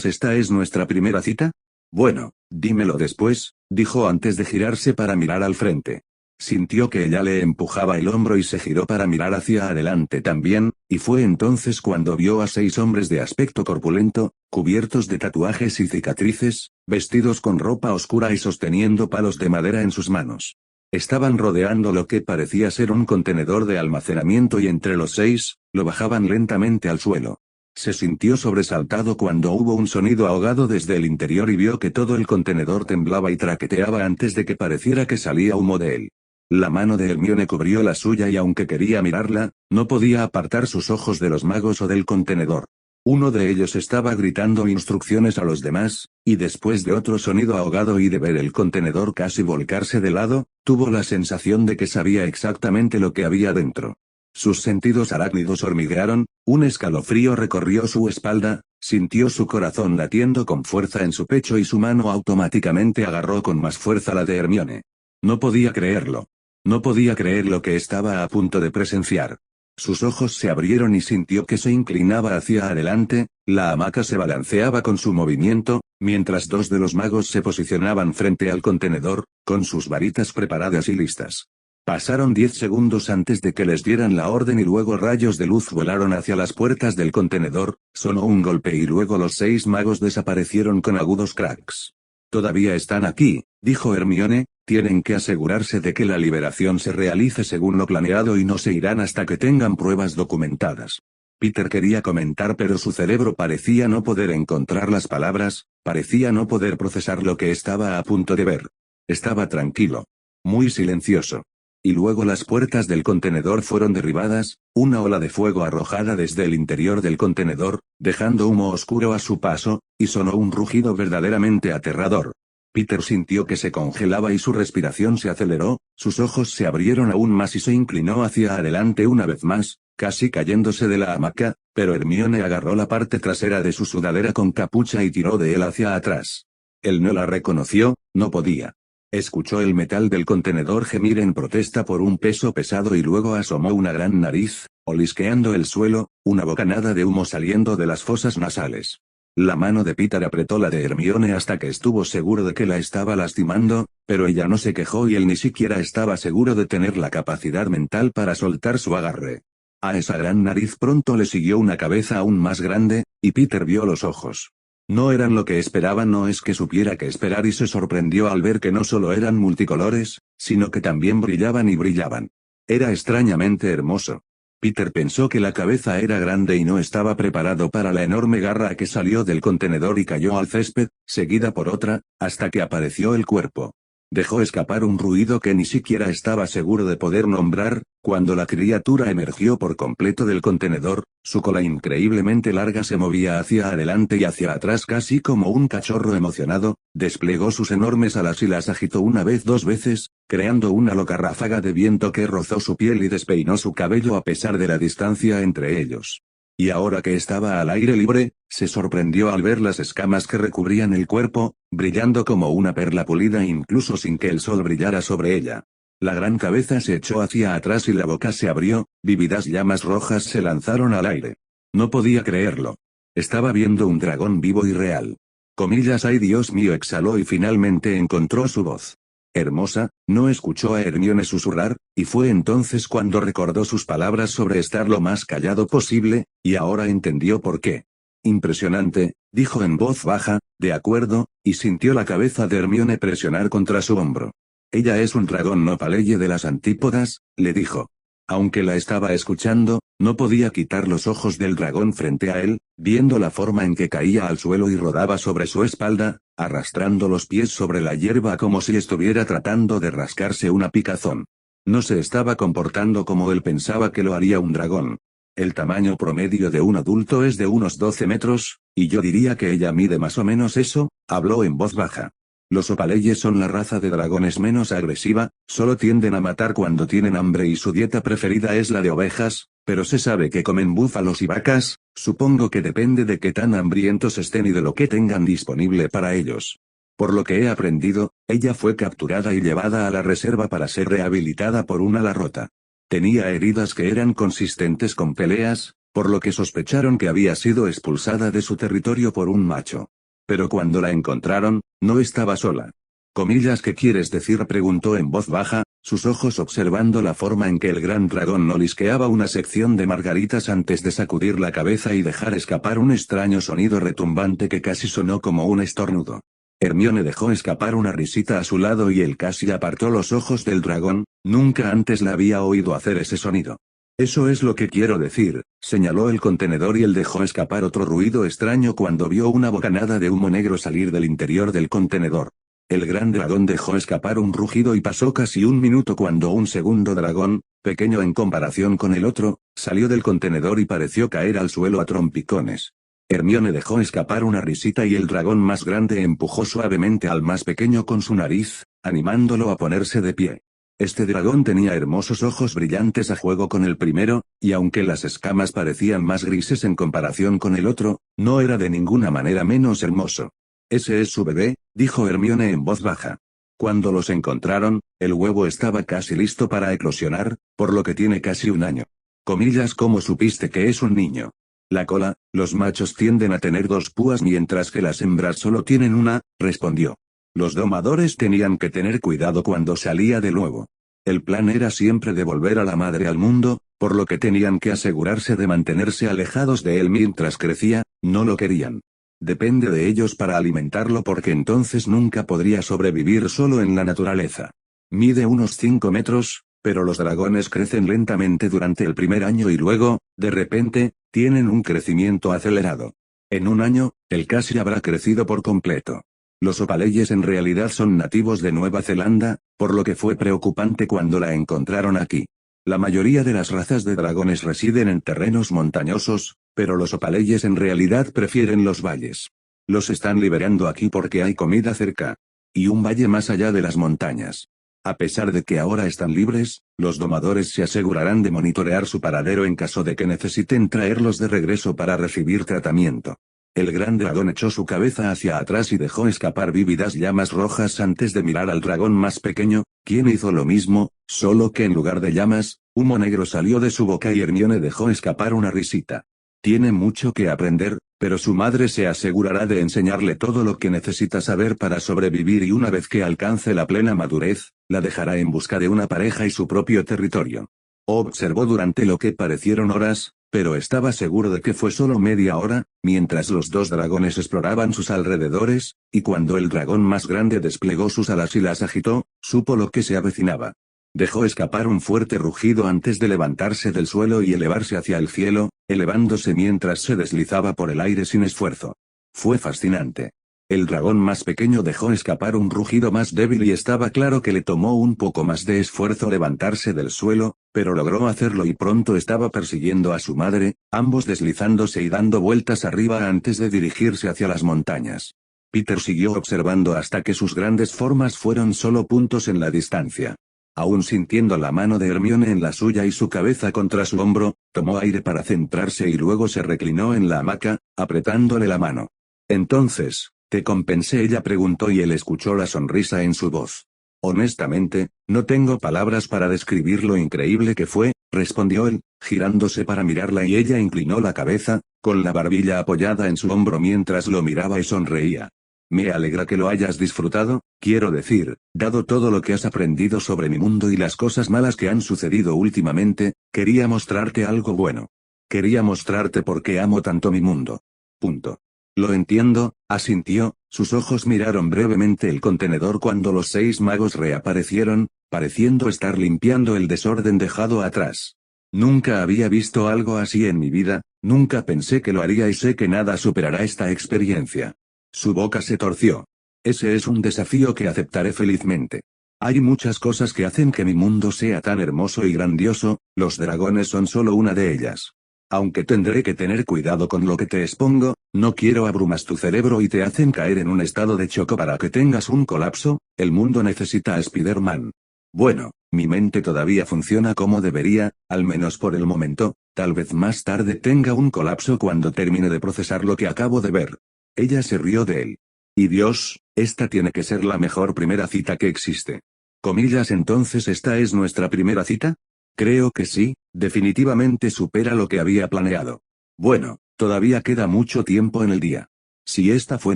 ¿Esta es nuestra primera cita? Bueno, dímelo después, dijo antes de girarse para mirar al frente. Sintió que ella le empujaba el hombro y se giró para mirar hacia adelante también, y fue entonces cuando vio a 6 hombres de aspecto corpulento, cubiertos de tatuajes y cicatrices, vestidos con ropa oscura y sosteniendo palos de madera en sus manos. Estaban rodeando lo que parecía ser un contenedor de almacenamiento y entre los 6, lo bajaban lentamente al suelo. Se sintió sobresaltado cuando hubo un sonido ahogado desde el interior y vio que todo el contenedor temblaba y traqueteaba antes de que pareciera que salía humo de él. La mano de Hermione cubrió la suya y aunque quería mirarla, no podía apartar sus ojos de los magos o del contenedor. Uno de ellos estaba gritando instrucciones a los demás, y después de otro sonido ahogado y de ver el contenedor casi volcarse de lado, tuvo la sensación de que sabía exactamente lo que había dentro. Sus sentidos arácnidos hormiguearon, un escalofrío recorrió su espalda, sintió su corazón latiendo con fuerza en su pecho y su mano automáticamente agarró con más fuerza la de Hermione. No podía creerlo. No podía creer lo que estaba a punto de presenciar. Sus ojos se abrieron y sintió que se inclinaba hacia adelante, la hamaca se balanceaba con su movimiento, mientras dos de los magos se posicionaban frente al contenedor, con sus varitas preparadas y listas. Pasaron 10 segundos antes de que les dieran la orden y luego rayos de luz volaron hacia las puertas del contenedor, sonó un golpe y luego los 6 magos desaparecieron con agudos cracks. Todavía están aquí, dijo Hermione, tienen que asegurarse de que la liberación se realice según lo planeado y no se irán hasta que tengan pruebas documentadas. Peter quería comentar pero su cerebro parecía no poder encontrar las palabras, parecía no poder procesar lo que estaba a punto de ver. Estaba tranquilo. Muy silencioso. Y luego las puertas del contenedor fueron derribadas, una ola de fuego arrojada desde el interior del contenedor, dejando humo oscuro a su paso, y sonó un rugido verdaderamente aterrador. Peter sintió que se congelaba y su respiración se aceleró, sus ojos se abrieron aún más y se inclinó hacia adelante una vez más, casi cayéndose de la hamaca, pero Hermione agarró la parte trasera de su sudadera con capucha y tiró de él hacia atrás. Él no la reconoció, no podía. Escuchó el metal del contenedor gemir en protesta por un peso pesado y luego asomó una gran nariz, olisqueando el suelo, una bocanada de humo saliendo de las fosas nasales. La mano de Peter apretó la de Hermione hasta que estuvo seguro de que la estaba lastimando, pero ella no se quejó y él ni siquiera estaba seguro de tener la capacidad mental para soltar su agarre. A esa gran nariz pronto le siguió una cabeza aún más grande, y Peter vio los ojos. No eran lo que esperaba, no es que supiera qué esperar y se sorprendió al ver que no solo eran multicolores, sino que también brillaban y brillaban. Era extrañamente hermoso. Peter pensó que la cabeza era grande y no estaba preparado para la enorme garra que salió del contenedor y cayó al césped, seguida por otra, hasta que apareció el cuerpo. Dejó escapar un ruido que ni siquiera estaba seguro de poder nombrar, cuando la criatura emergió por completo del contenedor, su cola increíblemente larga se movía hacia adelante y hacia atrás casi como un cachorro emocionado, desplegó sus enormes alas y las agitó una vez, 2 veces, creando una loca ráfaga de viento que rozó su piel y despeinó su cabello a pesar de la distancia entre ellos. Y ahora que estaba al aire libre, se sorprendió al ver las escamas que recubrían el cuerpo, brillando como una perla pulida incluso sin que el sol brillara sobre ella. La gran cabeza se echó hacia atrás y la boca se abrió, vívidas llamas rojas se lanzaron al aire. No podía creerlo. Estaba viendo un dragón vivo y real. Comillas, ay Dios mío, exhaló y finalmente encontró su voz. Hermosa, no escuchó a Hermione susurrar, y fue entonces cuando recordó sus palabras sobre estar lo más callado posible, y ahora entendió por qué. Impresionante, dijo en voz baja, de acuerdo, y sintió la cabeza de Hermione presionar contra su hombro. Ella es un dragón Nopaleye de las antípodas, le dijo. Aunque la estaba escuchando, no podía quitar los ojos del dragón frente a él, viendo la forma en que caía al suelo y rodaba sobre su espalda, arrastrando los pies sobre la hierba como si estuviera tratando de rascarse una picazón. No se estaba comportando como él pensaba que lo haría un dragón. El tamaño promedio de un adulto es de unos 12 metros, y yo diría que ella mide más o menos eso, habló en voz baja. Los opaleyes son la raza de dragones menos agresiva, solo tienden a matar cuando tienen hambre y su dieta preferida es la de ovejas, pero se sabe que comen búfalos y vacas, supongo que depende de qué tan hambrientos estén y de lo que tengan disponible para ellos. Por lo que he aprendido, ella fue capturada y llevada a la reserva para ser rehabilitada por un ala rota. Tenía heridas que eran consistentes con peleas, por lo que sospecharon que había sido expulsada de su territorio por un macho. Pero cuando la encontraron, no estaba sola. Comillas, ¿qué quieres decir?, preguntó en voz baja, sus ojos observando la forma en que el gran dragón olisqueaba una sección de margaritas antes de sacudir la cabeza y dejar escapar un extraño sonido retumbante que casi sonó como un estornudo. Hermione dejó escapar una risita a su lado y él casi apartó los ojos del dragón, nunca antes la había oído hacer ese sonido. Eso es lo que quiero decir, señaló el contenedor y él dejó escapar otro ruido extraño cuando vio una bocanada de humo negro salir del interior del contenedor. El gran dragón dejó escapar un rugido y pasó casi un minuto cuando un segundo dragón, pequeño en comparación con el otro, salió del contenedor y pareció caer al suelo a trompicones. Hermione dejó escapar una risita y el dragón más grande empujó suavemente al más pequeño con su nariz, animándolo a ponerse de pie. Este dragón tenía hermosos ojos brillantes a juego con el primero, y aunque las escamas parecían más grises en comparación con el otro, no era de ninguna manera menos hermoso. «Ese es su bebé», dijo Hermione en voz baja. Cuando los encontraron, el huevo estaba casi listo para eclosionar, por lo que tiene casi un año. Comillas, ¿cómo supiste que es un niño? La cola, los machos tienden a tener dos púas mientras que las hembras solo tienen una, respondió. Los domadores tenían que tener cuidado cuando salía del huevo. El plan era siempre devolver a la madre al mundo, por lo que tenían que asegurarse de mantenerse alejados de él mientras crecía, no lo querían. Depende de ellos para alimentarlo porque entonces nunca podría sobrevivir solo en la naturaleza. Mide unos 5 metros, pero los dragones crecen lentamente durante el primer año y luego, de repente, tienen un crecimiento acelerado. En un año, el casi habrá crecido por completo. Los opaleyes en realidad son nativos de Nueva Zelanda, por lo que fue preocupante cuando la encontraron aquí. La mayoría de las razas de dragones residen en terrenos montañosos, pero los opaleyes en realidad prefieren los valles. Los están liberando aquí porque hay comida cerca. Y un valle más allá de las montañas. A pesar de que ahora están libres, los domadores se asegurarán de monitorear su paradero en caso de que necesiten traerlos de regreso para recibir tratamiento. El gran dragón echó su cabeza hacia atrás y dejó escapar vívidas llamas rojas antes de mirar al dragón más pequeño, quien hizo lo mismo, solo que en lugar de llamas, humo negro salió de su boca y Hermione dejó escapar una risita. Tiene mucho que aprender, pero su madre se asegurará de enseñarle todo lo que necesita saber para sobrevivir y una vez que alcance la plena madurez, la dejará en busca de una pareja y su propio territorio. Observó durante lo que parecieron horas, pero estaba seguro de que fue solo media hora, mientras los dos dragones exploraban sus alrededores, y cuando el dragón más grande desplegó sus alas y las agitó, supo lo que se avecinaba. Dejó escapar un fuerte rugido antes de levantarse del suelo y elevarse hacia el cielo, elevándose mientras se deslizaba por el aire sin esfuerzo. Fue fascinante. El dragón más pequeño dejó escapar un rugido más débil y estaba claro que le tomó un poco más de esfuerzo levantarse del suelo, pero logró hacerlo y pronto estaba persiguiendo a su madre, ambos deslizándose y dando vueltas arriba antes de dirigirse hacia las montañas. Peter siguió observando hasta que sus grandes formas fueron solo puntos en la distancia. Aún sintiendo la mano de Hermione en la suya y su cabeza contra su hombro, tomó aire para centrarse y luego se reclinó en la hamaca, apretándole la mano. Entonces, ¿te compensé? Ella preguntó y él escuchó la sonrisa en su voz. Honestamente, no tengo palabras para describir lo increíble que fue, respondió él, girándose para mirarla y ella inclinó la cabeza, con la barbilla apoyada en su hombro mientras lo miraba y sonreía. Me alegra que lo hayas disfrutado, quiero decir, dado todo lo que has aprendido sobre mi mundo y las cosas malas que han sucedido últimamente, quería mostrarte algo bueno. Quería mostrarte por qué amo tanto mi mundo. Punto. Lo entiendo, asintió, sus ojos miraron brevemente el contenedor cuando los 6 magos reaparecieron, pareciendo estar limpiando el desorden dejado atrás. Nunca había visto algo así en mi vida, nunca pensé que lo haría y sé que nada superará esta experiencia. Su boca se torció. Ese es un desafío que aceptaré felizmente. Hay muchas cosas que hacen que mi mundo sea tan hermoso y grandioso, los dragones son solo una de ellas. Aunque tendré que tener cuidado con lo que te expongo, no quiero abrumas tu cerebro y te hacen caer en un estado de choco para que tengas un colapso, el mundo necesita a Spider-Man. Bueno, mi mente todavía funciona como debería, al menos por el momento, tal vez más tarde tenga un colapso cuando termine de procesar lo que acabo de ver. Ella se rió de él. Y Dios, esta tiene que ser la mejor primera cita que existe. Comillas, entonces esta es nuestra primera cita? Creo que sí, definitivamente supera lo que había planeado. Bueno, todavía queda mucho tiempo en el día. Si esta fue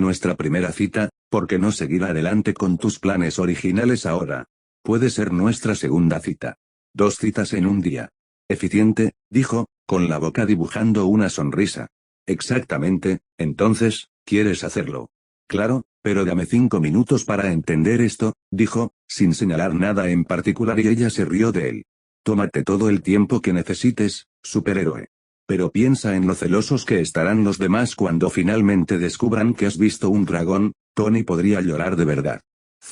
nuestra primera cita, ¿por qué no seguir adelante con tus planes originales ahora? Puede ser nuestra segunda cita. 2 citas en un día. Eficiente, dijo, con la boca dibujando una sonrisa. Exactamente, entonces, ¿quieres hacerlo? Claro, pero dame 5 minutos para entender esto, dijo, sin señalar nada en particular y ella se rió de él. Tómate todo el tiempo que necesites, superhéroe. Pero piensa en lo celosos que estarán los demás cuando finalmente descubran que has visto un dragón, Tony podría llorar de verdad.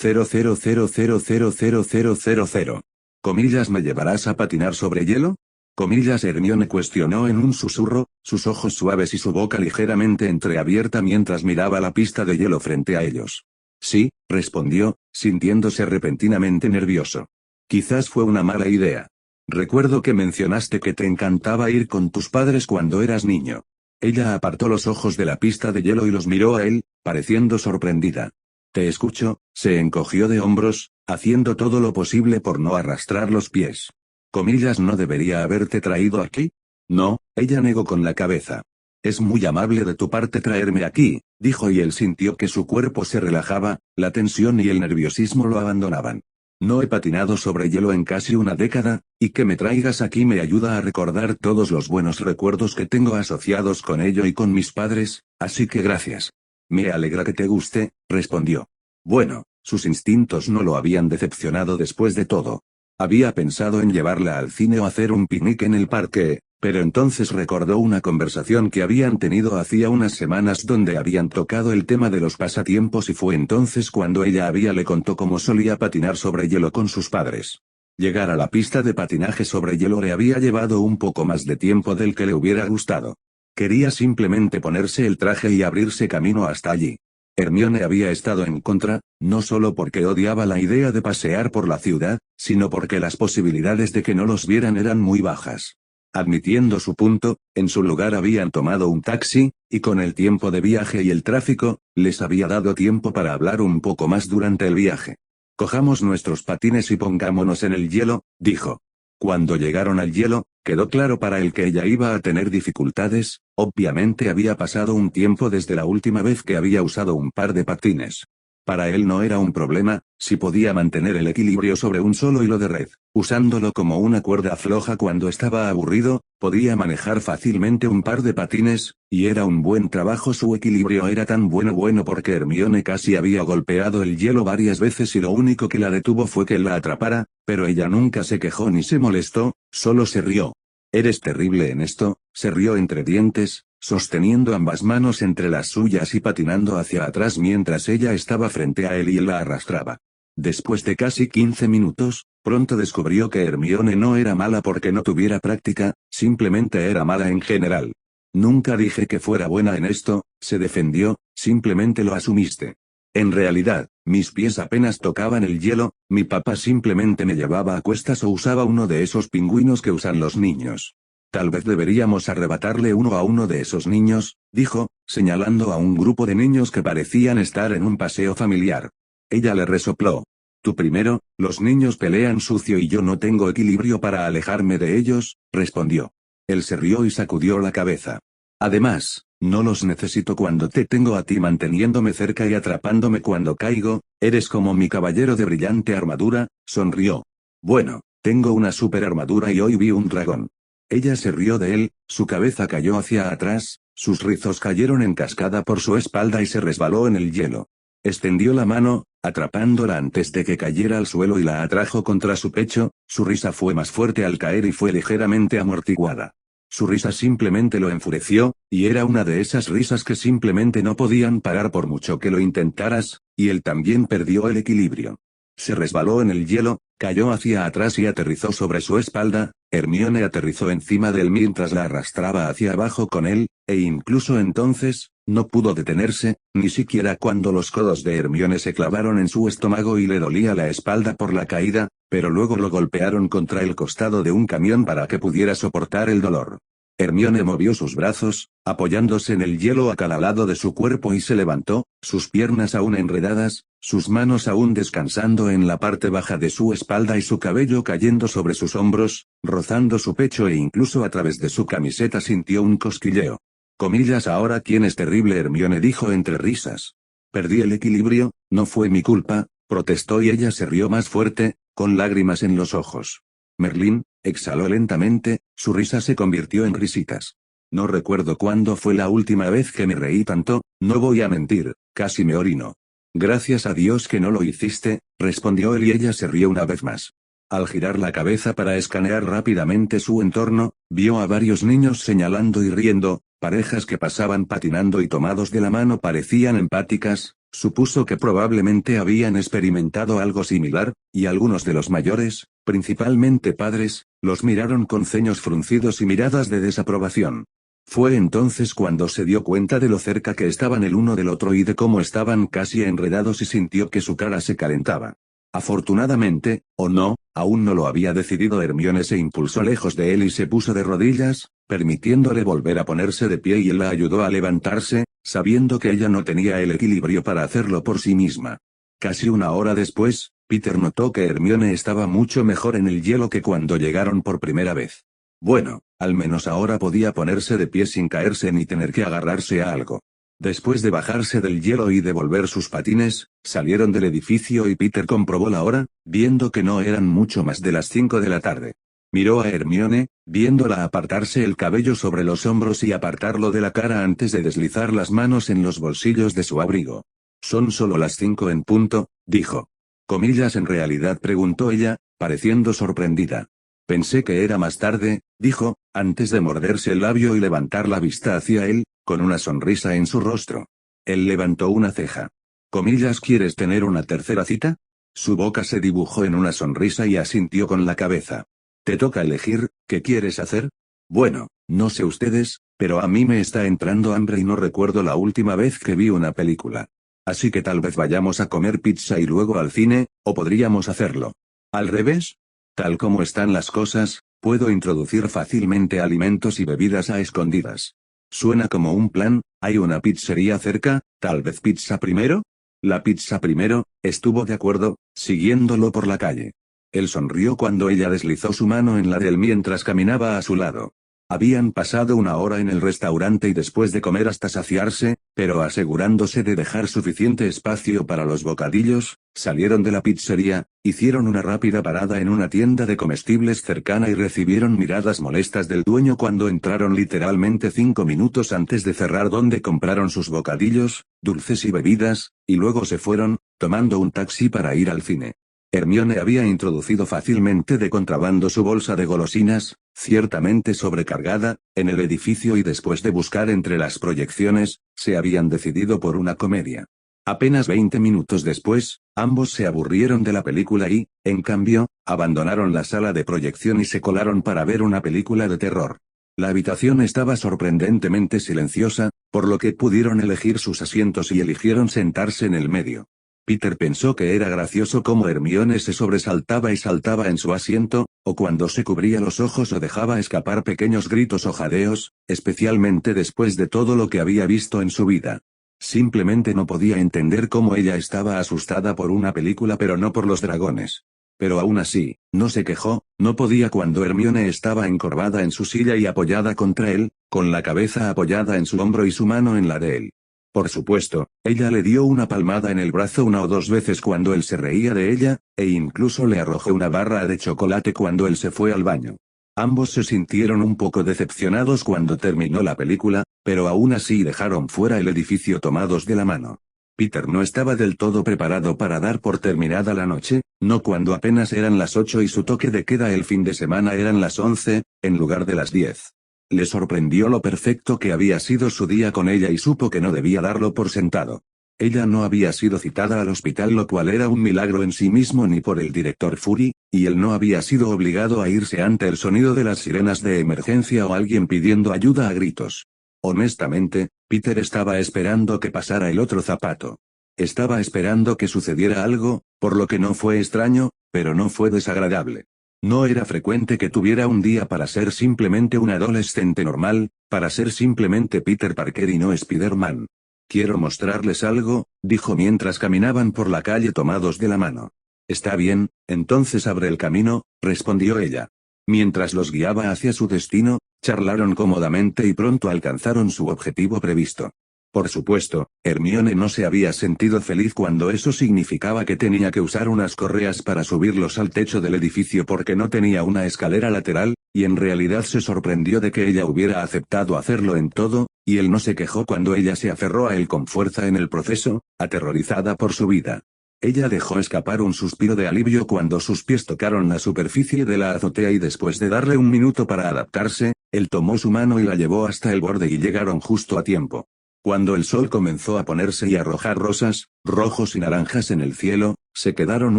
0,0000000. Comillas, ¿me llevarás a patinar sobre hielo? Comillas, Hermione cuestionó en un susurro, sus ojos suaves y su boca ligeramente entreabierta mientras miraba la pista de hielo frente a ellos. Sí, respondió, sintiéndose repentinamente nervioso. Quizás fue una mala idea. Recuerdo que mencionaste que te encantaba ir con tus padres cuando eras niño. Ella apartó los ojos de la pista de hielo y los miró a él, pareciendo sorprendida. Te escucho, se encogió de hombros, haciendo todo lo posible por no arrastrar los pies. Comillas, ¿no debería haberte traído aquí? No, ella negó con la cabeza. Es muy amable de tu parte traerme aquí, dijo, y él sintió que su cuerpo se relajaba, la tensión y el nerviosismo lo abandonaban. No he patinado sobre hielo en casi una década, y que me traigas aquí me ayuda a recordar todos los buenos recuerdos que tengo asociados con ello y con mis padres, así que gracias. Me alegra que te guste, respondió. Bueno, sus instintos no lo habían decepcionado después de todo. Había pensado en llevarla al cine o hacer un picnic en el parque, pero entonces recordó una conversación que habían tenido hacía unas semanas donde habían tocado el tema de los pasatiempos y fue entonces cuando ella le contó cómo solía patinar sobre hielo con sus padres. Llegar a la pista de patinaje sobre hielo le había llevado un poco más de tiempo del que le hubiera gustado. Quería simplemente ponerse el traje y abrirse camino hasta allí. Hermione había estado en contra, no solo porque odiaba la idea de pasear por la ciudad, sino porque las posibilidades de que no los vieran eran muy bajas. Admitiendo su punto, en su lugar habían tomado un taxi, y con el tiempo de viaje y el tráfico, les había dado tiempo para hablar un poco más durante el viaje. Cojamos nuestros patines y pongámonos en el hielo, dijo. Cuando llegaron al hielo, quedó claro para él que ella iba a tener dificultades, obviamente había pasado un tiempo desde la última vez que había usado un par de patines. Para él no era un problema, si podía mantener el equilibrio sobre un solo hilo de red, usándolo como una cuerda floja cuando estaba aburrido, podía manejar fácilmente un par de patines, y era un buen trabajo. Su equilibrio era tan bueno porque Hermione casi había golpeado el hielo varias veces y lo único que la detuvo fue que la atrapara, pero ella nunca se quejó ni se molestó, solo se rió. Eres terrible en esto, se rió entre dientes, sosteniendo ambas manos entre las suyas y patinando hacia atrás mientras ella estaba frente a él y él la arrastraba. Después de casi 15 minutos, pronto descubrió que Hermione no era mala porque no tuviera práctica, simplemente era mala en general. Nunca dije que fuera buena en esto, se defendió, simplemente lo asumiste. En realidad, mis pies apenas tocaban el hielo, mi papá simplemente me llevaba a cuestas o usaba uno de esos pingüinos que usan los niños. Tal vez deberíamos arrebatarle uno a uno de esos niños, dijo, señalando a un grupo de niños que parecían estar en un paseo familiar. Ella le resopló. Tú primero, los niños pelean sucio y yo no tengo equilibrio para alejarme de ellos, respondió. Él se rió y sacudió la cabeza. Además, no los necesito cuando te tengo a ti manteniéndome cerca y atrapándome cuando caigo, eres como mi caballero de brillante armadura, sonrió. Bueno, tengo una super armadura y hoy vi un dragón. Ella se rió de él, su cabeza cayó hacia atrás, sus rizos cayeron en cascada por su espalda y se resbaló en el hielo. Extendió la mano, atrapándola antes de que cayera al suelo y la atrajo contra su pecho, su risa fue más fuerte al caer y fue ligeramente amortiguada. Su risa simplemente lo enfureció, y era una de esas risas que simplemente no podían parar por mucho que lo intentaras, y él también perdió el equilibrio. Se resbaló en el hielo, cayó hacia atrás y aterrizó sobre su espalda. Hermione aterrizó encima de él mientras la arrastraba hacia abajo con él, e incluso entonces, no pudo detenerse, ni siquiera cuando los codos de Hermione se clavaron en su estómago y le dolía la espalda por la caída, pero luego lo golpearon contra el costado de un camión para que pudiera soportar el dolor. Hermione movió sus brazos, apoyándose en el hielo a cada lado de su cuerpo y se levantó, sus piernas aún enredadas, sus manos aún descansando en la parte baja de su espalda y su cabello cayendo sobre sus hombros, rozando su pecho e incluso a través de su camiseta sintió un cosquilleo. Comillas, ahora quién es terrible, Hermione dijo entre risas. Perdí el equilibrio, no fue mi culpa, protestó y ella se rió más fuerte, con lágrimas en los ojos. Merlín, exhaló lentamente, su risa se convirtió en risitas. No recuerdo cuándo fue la última vez que me reí tanto, no voy a mentir, casi me orino. Gracias a Dios que no lo hiciste, respondió él y ella se rió una vez más. Al girar la cabeza para escanear rápidamente su entorno, vio a varios niños señalando y riendo, parejas que pasaban patinando y tomados de la mano parecían empáticas, Supuso que probablemente habían experimentado algo similar, y algunos de los mayores, principalmente padres, los miraron con ceños fruncidos y miradas de desaprobación. Fue entonces cuando se dio cuenta de lo cerca que estaban el uno del otro y de cómo estaban casi enredados y sintió que su cara se calentaba. Afortunadamente, o no, aún no lo había decidido. Hermione se impulsó lejos de él y se puso de rodillas, permitiéndole volver a ponerse de pie y él la ayudó a levantarse, sabiendo que ella no tenía el equilibrio para hacerlo por sí misma. Casi una hora después, Peter notó que Hermione estaba mucho mejor en el hielo que cuando llegaron por primera vez. Bueno, al menos ahora podía ponerse de pie sin caerse ni tener que agarrarse a algo. Después de bajarse del hielo y devolver sus patines, salieron del edificio y Peter comprobó la hora, viendo que no eran mucho más de las 5 de la tarde. Miró a Hermione, viéndola apartarse el cabello sobre los hombros y apartarlo de la cara antes de deslizar las manos en los bolsillos de su abrigo. «Son solo las 5 en punto», dijo. «¿Comillas en realidad?», preguntó ella, pareciendo sorprendida. «Pensé que era más tarde», dijo, antes de morderse el labio y levantar la vista hacia él, con una sonrisa en su rostro. Él levantó una ceja. «¿Comillas quieres tener una tercera cita?». Su boca se dibujó en una sonrisa y asintió con la cabeza. «Te toca elegir, ¿qué quieres hacer?». «Bueno, no sé ustedes, pero a mí me está entrando hambre y no recuerdo la última vez que vi una película. Así que tal vez vayamos a comer pizza y luego al cine, o podríamos hacerlo al revés. Tal como están las cosas, puedo introducir fácilmente alimentos y bebidas a escondidas. Suena como un plan. ¿Hay una pizzería cerca? ¿Tal vez pizza primero?». «La pizza primero», estuvo de acuerdo, siguiéndolo por la calle. Él sonrió cuando ella deslizó su mano en la de él mientras caminaba a su lado. Habían pasado una hora en el restaurante y después de comer hasta saciarse, pero asegurándose de dejar suficiente espacio para los bocadillos, salieron de la pizzería, hicieron una rápida parada en una tienda de comestibles cercana y recibieron miradas molestas del dueño cuando entraron literalmente 5 minutos antes de cerrar, donde compraron sus bocadillos, dulces y bebidas, y luego se fueron, tomando un taxi para ir al cine. Hermione había introducido fácilmente de contrabando su bolsa de golosinas, ciertamente sobrecargada, en el edificio y después de buscar entre las proyecciones, se habían decidido por una comedia. Apenas 20 minutos después, ambos se aburrieron de la película y, en cambio, abandonaron la sala de proyección y se colaron para ver una película de terror. La habitación estaba sorprendentemente silenciosa, por lo que pudieron elegir sus asientos y eligieron sentarse en el medio. Peter pensó que era gracioso cómo Hermione se sobresaltaba y saltaba en su asiento, o cuando se cubría los ojos o dejaba escapar pequeños gritos o jadeos, especialmente después de todo lo que había visto en su vida. Simplemente no podía entender cómo ella estaba asustada por una película pero no por los dragones. Pero aún así, no se quejó, no podía cuando Hermione estaba encorvada en su silla y apoyada contra él, con la cabeza apoyada en su hombro y su mano en la de él. Por supuesto, ella le dio una palmada en el brazo 1 o 2 veces cuando él se reía de ella, e incluso le arrojó una barra de chocolate cuando él se fue al baño. Ambos se sintieron un poco decepcionados cuando terminó la película, pero aún así dejaron fuera el edificio tomados de la mano. Peter no estaba del todo preparado para dar por terminada la noche, no cuando apenas eran las 8 y su toque de queda el fin de semana eran las 11, en lugar de las 10. Le sorprendió lo perfecto que había sido su día con ella y supo que no debía darlo por sentado. Ella no había sido citada al hospital, lo cual era un milagro en sí mismo, ni por el director Fury, y él no había sido obligado a irse ante el sonido de las sirenas de emergencia o alguien pidiendo ayuda a gritos. Honestamente, Peter estaba esperando que pasara el otro zapato. Estaba esperando que sucediera algo, por lo que no fue extraño, pero no fue desagradable. No era frecuente que tuviera un día para ser simplemente un adolescente normal, para ser simplemente Peter Parker y no Spider-Man. «Quiero mostrarles algo», dijo mientras caminaban por la calle tomados de la mano. «Está bien, entonces abre el camino», respondió ella. Mientras los guiaba hacia su destino, charlaron cómodamente y pronto alcanzaron su objetivo previsto. Por supuesto, Hermione no se había sentido feliz cuando eso significaba que tenía que usar unas correas para subirlos al techo del edificio porque no tenía una escalera lateral, y en realidad se sorprendió de que ella hubiera aceptado hacerlo en todo, y él no se quejó cuando ella se aferró a él con fuerza en el proceso, aterrorizada por su vida. Ella dejó escapar un suspiro de alivio cuando sus pies tocaron la superficie de la azotea y después de darle un minuto para adaptarse, él tomó su mano y la llevó hasta el borde y llegaron justo a tiempo. Cuando el sol comenzó a ponerse y arrojar rosas, rojos y naranjas en el cielo, se quedaron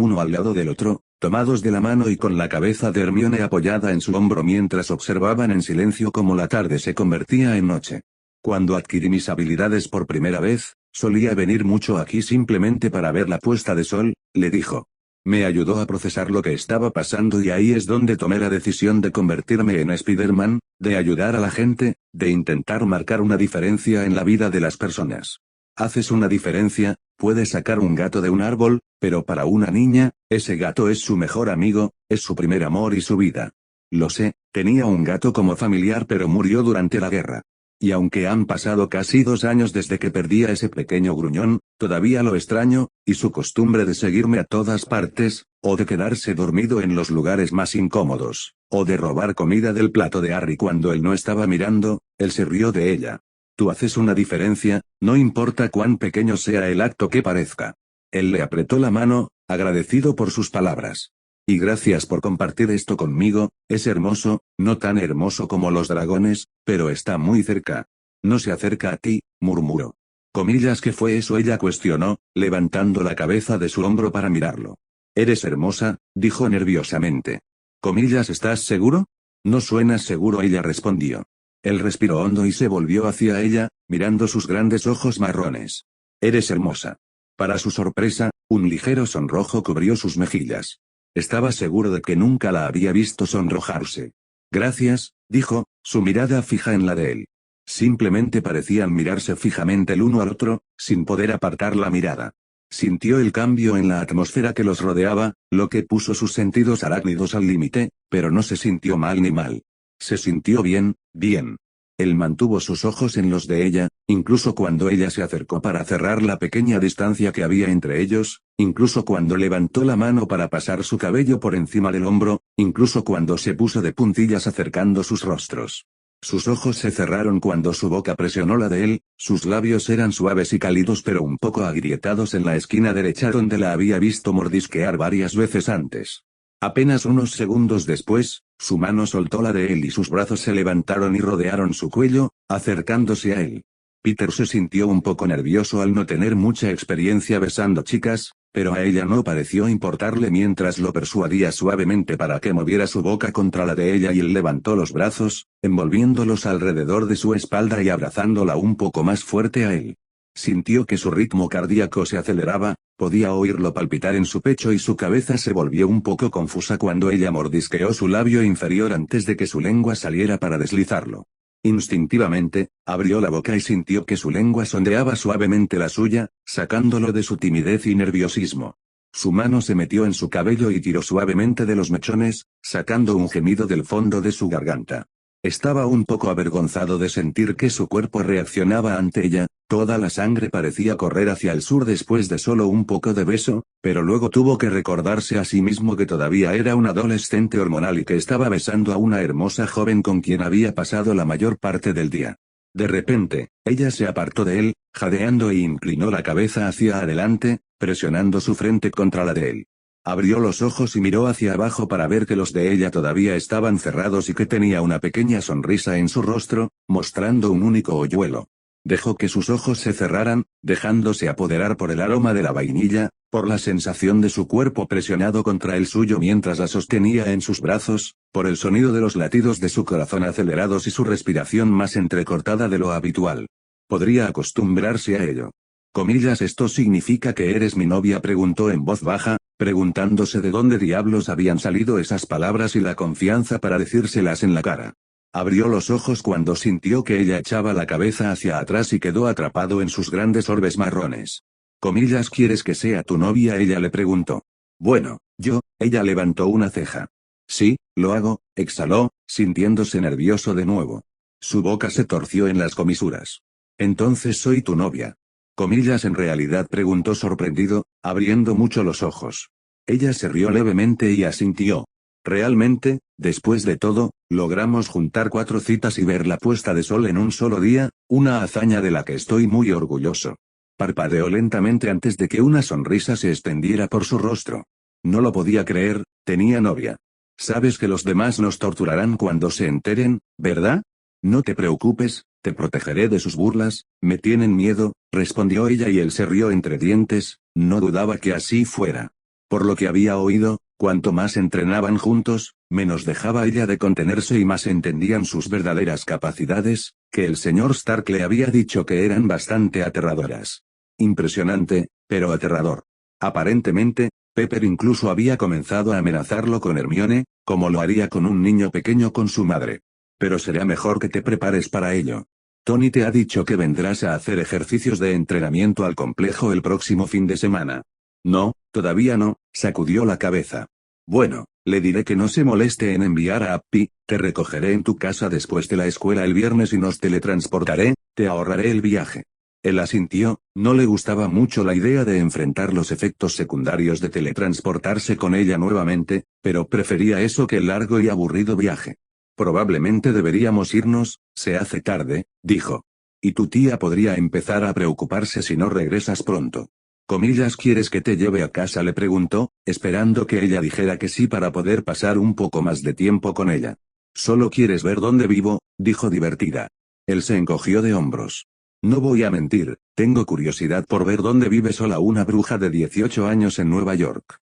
uno al lado del otro, tomados de la mano y con la cabeza de Hermione apoyada en su hombro mientras observaban en silencio cómo la tarde se convertía en noche. Cuando adquirí mis habilidades por primera vez, solía venir mucho aquí simplemente para ver la puesta de sol, le dijo. Me ayudó a procesar lo que estaba pasando y ahí es donde tomé la decisión de convertirme en Spider-Man, de ayudar a la gente, de intentar marcar una diferencia en la vida de las personas. Haces una diferencia, puedes sacar un gato de un árbol, pero para una niña, ese gato es su mejor amigo, es su primer amor y su vida. Lo sé, tenía un gato como familiar pero murió durante la guerra. Y aunque han pasado casi 2 años desde que perdí a ese pequeño gruñón, todavía lo extraño, y su costumbre de seguirme a todas partes, o de quedarse dormido en los lugares más incómodos, o de robar comida del plato de Harry cuando él no estaba mirando, él se rió de ella. Tú haces una diferencia, no importa cuán pequeño sea el acto que parezca. Él le apretó la mano, agradecido por sus palabras. Y gracias por compartir esto conmigo, es hermoso, no tan hermoso como los dragones, pero está muy cerca. No se acerca a ti, murmuró. Comillas, ¿qué fue eso? Ella cuestionó, levantando la cabeza de su hombro para mirarlo. Eres hermosa, dijo nerviosamente. Comillas, ¿estás seguro? No suenas seguro, ella respondió. Él respiró hondo y se volvió hacia ella, mirando sus grandes ojos marrones. Eres hermosa. Para su sorpresa, un ligero sonrojo cubrió sus mejillas. Estaba seguro de que nunca la había visto sonrojarse. Gracias, dijo, su mirada fija en la de él. Simplemente parecían mirarse fijamente el uno al otro, sin poder apartar la mirada. Sintió el cambio en la atmósfera que los rodeaba, lo que puso sus sentidos arácnidos al límite, pero no se sintió mal ni mal. Se sintió bien, bien. Él mantuvo sus ojos en los de ella, incluso cuando ella se acercó para cerrar la pequeña distancia que había entre ellos, incluso cuando levantó la mano para pasar su cabello por encima del hombro, incluso cuando se puso de puntillas acercando sus rostros. Sus ojos se cerraron cuando su boca presionó la de él, sus labios eran suaves y cálidos pero un poco agrietados en la esquina derecha donde la había visto mordisquear varias veces antes. Apenas unos segundos después, su mano soltó la de él y sus brazos se levantaron y rodearon su cuello, acercándose a él. Peter se sintió un poco nervioso al no tener mucha experiencia besando chicas, pero a ella no pareció importarle mientras lo persuadía suavemente para que moviera su boca contra la de ella y él levantó los brazos, envolviéndolos alrededor de su espalda y abrazándola un poco más fuerte a él. Sintió que su ritmo cardíaco se aceleraba, podía oírlo palpitar en su pecho y su cabeza se volvió un poco confusa cuando ella mordisqueó su labio inferior antes de que su lengua saliera para deslizarlo. Instintivamente, abrió la boca y sintió que su lengua sondeaba suavemente la suya, sacándolo de su timidez y nerviosismo. Su mano se metió en su cabello y tiró suavemente de los mechones, sacando un gemido del fondo de su garganta. Estaba un poco avergonzado de sentir que su cuerpo reaccionaba ante ella, toda la sangre parecía correr hacia el sur después de solo un poco de beso, pero luego tuvo que recordarse a sí mismo que todavía era un adolescente hormonal y que estaba besando a una hermosa joven con quien había pasado la mayor parte del día. De repente, ella se apartó de él, jadeando e inclinó la cabeza hacia adelante, presionando su frente contra la de él. Abrió los ojos y miró hacia abajo para ver que los de ella todavía estaban cerrados y que tenía una pequeña sonrisa en su rostro, mostrando un único hoyuelo. Dejó que sus ojos se cerraran, dejándose apoderar por el aroma de la vainilla, por la sensación de su cuerpo presionado contra el suyo mientras la sostenía en sus brazos, por el sonido de los latidos de su corazón acelerados y su respiración más entrecortada de lo habitual. Podría acostumbrarse a ello. Comillas, ¿esto significa que eres mi novia?, preguntó en voz baja, preguntándose de dónde diablos habían salido esas palabras y la confianza para decírselas en la cara. Abrió los ojos cuando sintió que ella echaba la cabeza hacia atrás y quedó atrapado en sus grandes orbes marrones. Comillas, ¿quieres que sea tu novia?, ella le preguntó. Bueno, ella levantó una ceja. Sí, lo hago, exhaló, sintiéndose nervioso de nuevo. Su boca se torció en las comisuras. Entonces soy tu novia. Comillas, en realidad, preguntó sorprendido, abriendo mucho los ojos. Ella se rió levemente y asintió. Realmente, después de todo, logramos juntar 4 citas y ver la puesta de sol en un solo día, una hazaña de la que estoy muy orgulloso. Parpadeó lentamente antes de que una sonrisa se extendiera por su rostro. No lo podía creer, tenía novia. Sabes que los demás nos torturarán cuando se enteren, ¿verdad? No te preocupes, te protegeré de sus burlas, me tienen miedo, respondió ella y él se rió entre dientes, no dudaba que así fuera. Por lo que había oído, cuanto más entrenaban juntos, menos dejaba ella de contenerse y más entendían sus verdaderas capacidades, que el señor Stark le había dicho que eran bastante aterradoras. Impresionante, pero aterrador. Aparentemente, Pepper incluso había comenzado a amenazarlo con Hermione, como lo haría con un niño pequeño con su madre. Pero será mejor que te prepares para ello. Tony te ha dicho que vendrás a hacer ejercicios de entrenamiento al complejo el próximo fin de semana. No, todavía no, sacudió la cabeza. Bueno, le diré que no se moleste en enviar a Happy, te recogeré en tu casa después de la escuela el viernes y nos teletransportaré, te ahorraré el viaje. Él asintió, no le gustaba mucho la idea de enfrentar los efectos secundarios de teletransportarse con ella nuevamente, pero prefería eso que el largo y aburrido viaje. Probablemente deberíamos irnos, se hace tarde, dijo. Y tu tía podría empezar a preocuparse si no regresas pronto. ¿Comillas quieres que te lleve a casa? Le preguntó, esperando que ella dijera que sí para poder pasar un poco más de tiempo con ella. Solo quieres ver dónde vivo, dijo divertida. Él se encogió de hombros. No voy a mentir, tengo curiosidad por ver dónde vive sola una bruja de 18 años en Nueva York.